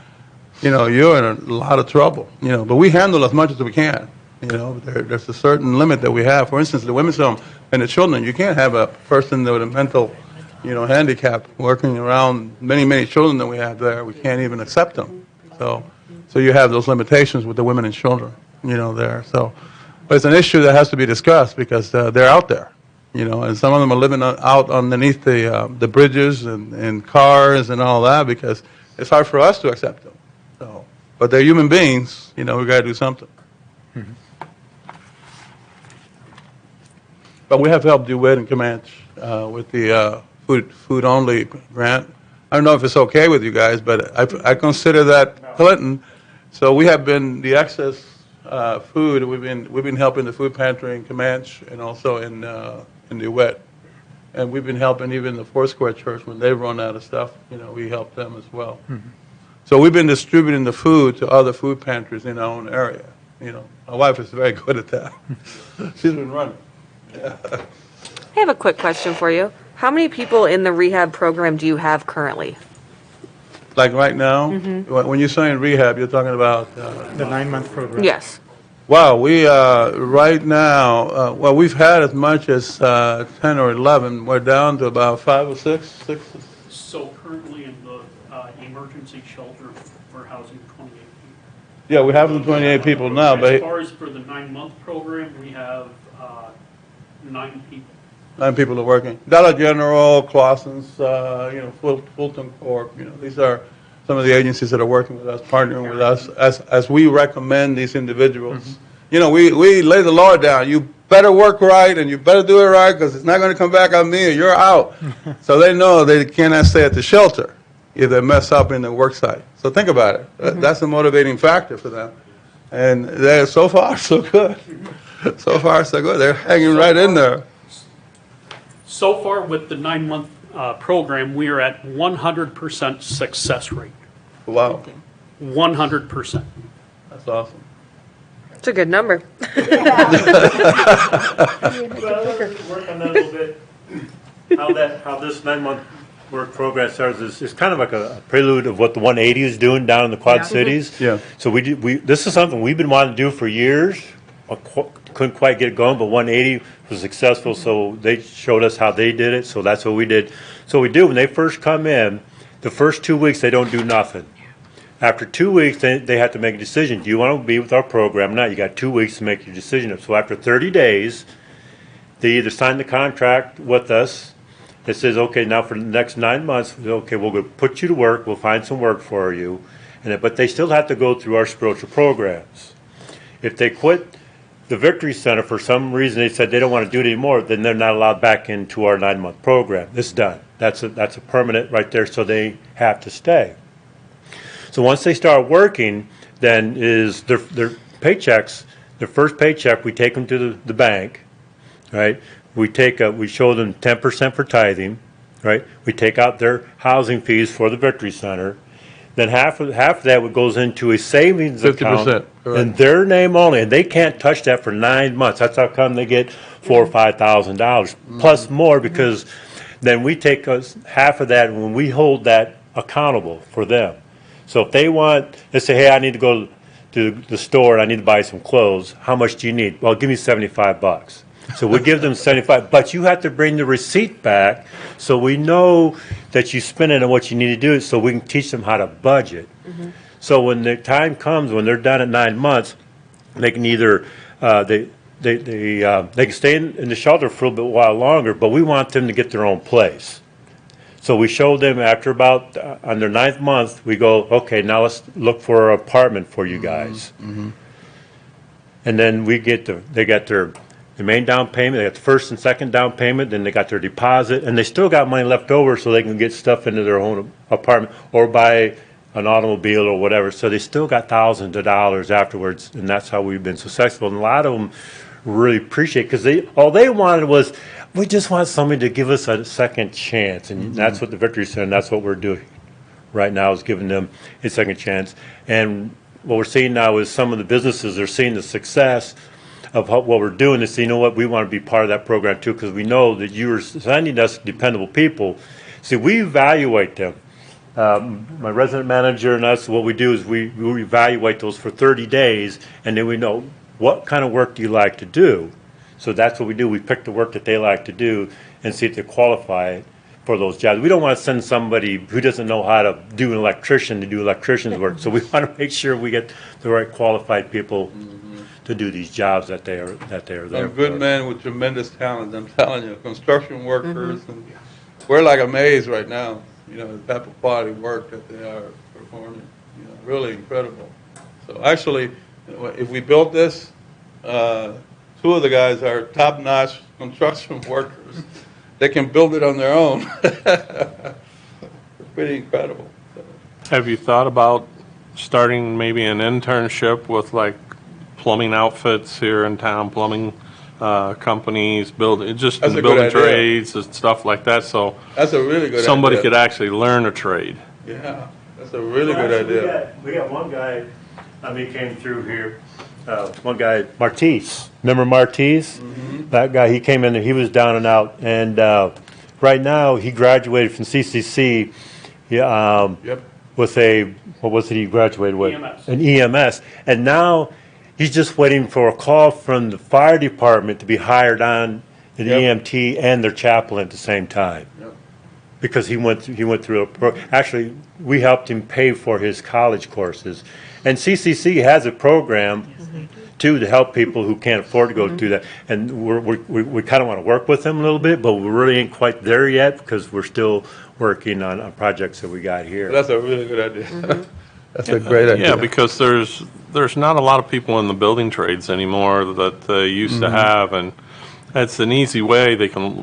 Speaker 5: you're in a lot of trouble. But we handle as much as we can. There's a certain limit that we have. For instance, the women's home and the children, you can't have a person with a mental, handicap working around many, many children that we have there. We can't even accept them. So you have those limitations with the women and children, there. So, but it's an issue that has to be discussed because they're out there. And some of them are living out underneath the bridges and cars and all that because it's hard for us to accept them. So, but they're human beings. We got to do something. Mm-hmm. But we have helped DeWitt and Comanche with the food only grant. I don't know if it's okay with you guys, but I consider that Clinton. So we have been the excess food. We've been helping the food pantry in Comanche and also in DeWitt, and we've been helping even the Foursquare Church when they've run out of stuff. We help them as well. Mm-hmm. So we've been distributing the food to other food pantries in our own area. My wife is very good at that. She's been running. Yeah.
Speaker 12: I have a quick question for you. How many people in the rehab program do you have currently?
Speaker 5: Like right now? Mm-hmm. When you're saying rehab, you're talking about...
Speaker 9: the 9-month program.
Speaker 12: Yes.
Speaker 5: Wow, we, right now, we've had as much as 10 or 11. We're down to about 5 or 6.
Speaker 11: So currently in the emergency shelter, we're housing 28 people.
Speaker 5: Yeah, we have 28 people now, but...
Speaker 11: As far as for the 9-month program, we have 9 people.
Speaker 5: 9 people are working. Dollar General, Clausen's, Fulton Corp, these are some of the agencies that are working with us, partnering with us, as we recommend these individuals. We lay the law down. You better work right, and you better do it right, because it's not going to come back on me, or you're out. So they know they cannot stay at the shelter if they mess up in the work site. So think about it. That's a motivating factor for them. And they're so far, so good. So far, so good. They're hanging right in there.
Speaker 11: So far with the 9-month program, we are at 100% success rate.
Speaker 5: Wow.
Speaker 11: 100%.
Speaker 5: That's awesome.
Speaker 12: It's a good number.
Speaker 8: Well, let's work on that a little bit. How this 9-month work program starts is kind of like a prelude of what the 180 is doing down in the Quad Cities.
Speaker 5: Yeah.
Speaker 8: So this is something we've been wanting to do for years. Couldn't quite get it going, but 180 was successful, so they showed us how they did it, so that's what we did. So we do, when they first come in, the first 2 weeks, they don't do nothing. After 2 weeks, they have to make a decision. Do you want to be with our program or not? You got 2 weeks to make your decision. So after 30 days, they either sign the contract with us that says, okay, now for the next 9 months, okay, we'll go put you to work, we'll find some work for you, but they still have to go through our spiritual programs. If they quit the Victory Center, for some reason they said they don't want to do it anymore, then they're not allowed back into our 9-month program. It's done. That's a permanent right there, so they have to stay. So once they start working, then is their paychecks, their first paycheck, we take them to the bank, right? We show them 10% for tithing, right? We take out their housing fees for the Victory Center. Then half of that goes into a savings
Speaker 5: 50%,
Speaker 8: account
Speaker 5: correct.
Speaker 8: in their name only, and they can't touch that for 9 months. That's how come they get $4,000 or $5,000 plus more, because then we take half of that when we hold that accountable for them. So if they want, let's say, hey, I need to go to the store and I need to buy some clothes. How much do you need? Well, give me $75. So we give them 75, but you have to bring the receipt back so we know that you spent it on what you need to do, so we can teach them how to budget. So when the time comes, when they're done at 9 months, they can either they can stay in the shelter for a little bit while longer, but we want them to get their own place. So we show them after about on their 9th month, we go, okay, now let's look for an apartment for you guys. And then they got their main down payment, they got the first and second down payment, then they got their deposit, and they still got money left over so they can get stuff into their own apartment or buy an automobile or whatever. So they still got thousands of dollars afterwards, and that's how we've been successful. And a lot of them really appreciate it, because all they wanted was, we just want somebody to give us a second chance, and that's what the Victory Center, that's what we're doing right now, is giving them a second chance. And what we're seeing now is some of the businesses are seeing the success of what we're doing. They say, you know what, we want to be part of that program too, because we know that you're sending us dependable people. See, we evaluate them. My resident manager and us, what we do is we evaluate those for 30 days, and then we know what kind of work do you like to do. So that's what we do. We pick the work that they like to do and see if they qualify for those jobs. We don't want to send somebody who doesn't know how to do an electrician to do electrician's work. So we want to make sure we get the right qualified people to do these jobs that they are there
Speaker 5: Some good men with tremendous talent, I'm telling you, construction workers, and we're like amazed right now, the type of quality work that they are performing, really incredible. So actually, if we built this, 2 of the guys are top-notch construction workers. They can build it on their own. Pretty incredible.
Speaker 13: Have you thought about starting maybe an internship with like plumbing outfits here in town, plumbing companies, building trades and stuff like that? So
Speaker 5: that's a really good
Speaker 13: somebody
Speaker 5: idea.
Speaker 13: Could actually learn a trade.
Speaker 5: Yeah, that's a really good idea.
Speaker 8: We got one guy, he came through here. One guy, Martise. Remember Martise? That guy, he came in there, he was down and out. And right now, he graduated from CCC with what was it he graduated with?
Speaker 11: EMS.
Speaker 8: An EMS. And now, he's just waiting for a call from the fire department to be hired on an EMT and their chaplain at the same time. because he went through actually, we helped him pay for his college courses. And CCC has a program too to help people who can't afford to go through that. And we kind of want to work with them a little bit, but we really ain't quite there yet because we're still working on projects that we got here.
Speaker 13: That's a really good idea.
Speaker 5: That's a great idea.
Speaker 13: Yeah, because there's not a lot of people in the building trades anymore that they used to have, and it's an easy way.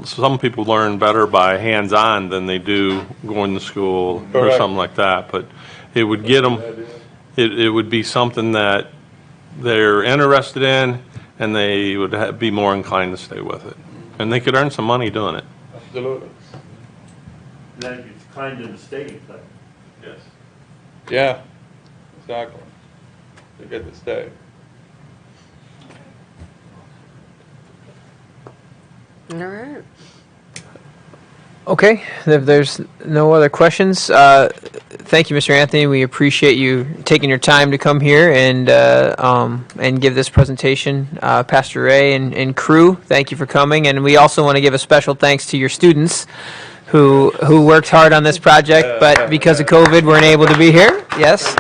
Speaker 13: Some people learn better by hands-on than they do going to school or something like that. But it would get them. It would be something that they're interested in, and they would be more inclined to stay with it, and they could earn some money doing it.
Speaker 5: Absolutely.
Speaker 8: Then it's kind of the state, but.
Speaker 13: Yes.
Speaker 5: Yeah, exactly. You get to stay.
Speaker 12: All right.
Speaker 6: Okay, if there's no other questions, thank you, Mr. Anthony. We appreciate you taking your time to come here and give this presentation. Pastor Ray and crew, thank you for coming. And we also want to give a special thanks to your students who worked hard on this project, but because of COVID, weren't able to be here. Yes.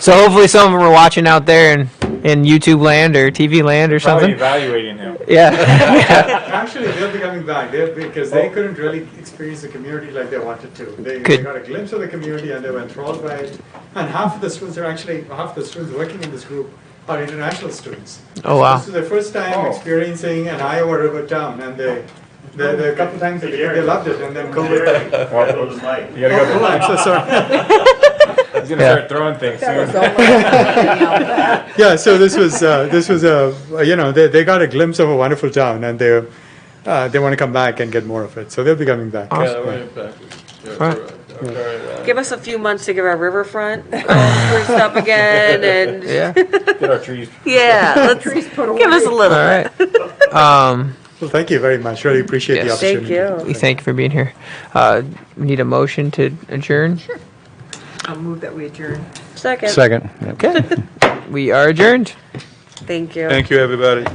Speaker 6: So hopefully some of them are watching out there in YouTube land or TV land or
Speaker 3: Probably
Speaker 6: something.
Speaker 3: evaluating him.
Speaker 6: Yeah.
Speaker 9: Actually, they'll be coming back because they couldn't really experience the community like they wanted to. They got a glimpse of the community and they were enthralled by it. And half the students working in this group are international students.
Speaker 6: Oh, wow.
Speaker 9: This is their first time experiencing an Iowa river town, and the couple times they loved it, and then COVID.
Speaker 3: You gotta go.
Speaker 9: I'm so sorry.
Speaker 3: He's gonna start throwing things soon.
Speaker 9: Yeah, so this was they got a glimpse of a wonderful town, and they want to come back and get more of it. So they'll be coming back.
Speaker 12: Give us a few months to get our riverfront spruced up again, and
Speaker 3: Get our trees.
Speaker 12: let's give us a little bit.
Speaker 9: Well, thank you very much. Really appreciate the
Speaker 6: Yes.
Speaker 9: opportunity.
Speaker 12: Thank you.
Speaker 6: We thank you for being here. We need a motion to adjourn. Sure.
Speaker 2: I'll move that we adjourn.
Speaker 12: Second.
Speaker 10: Second.
Speaker 6: Okay. We are adjourned.
Speaker 12: Thank you.
Speaker 5: Thank you, everybody.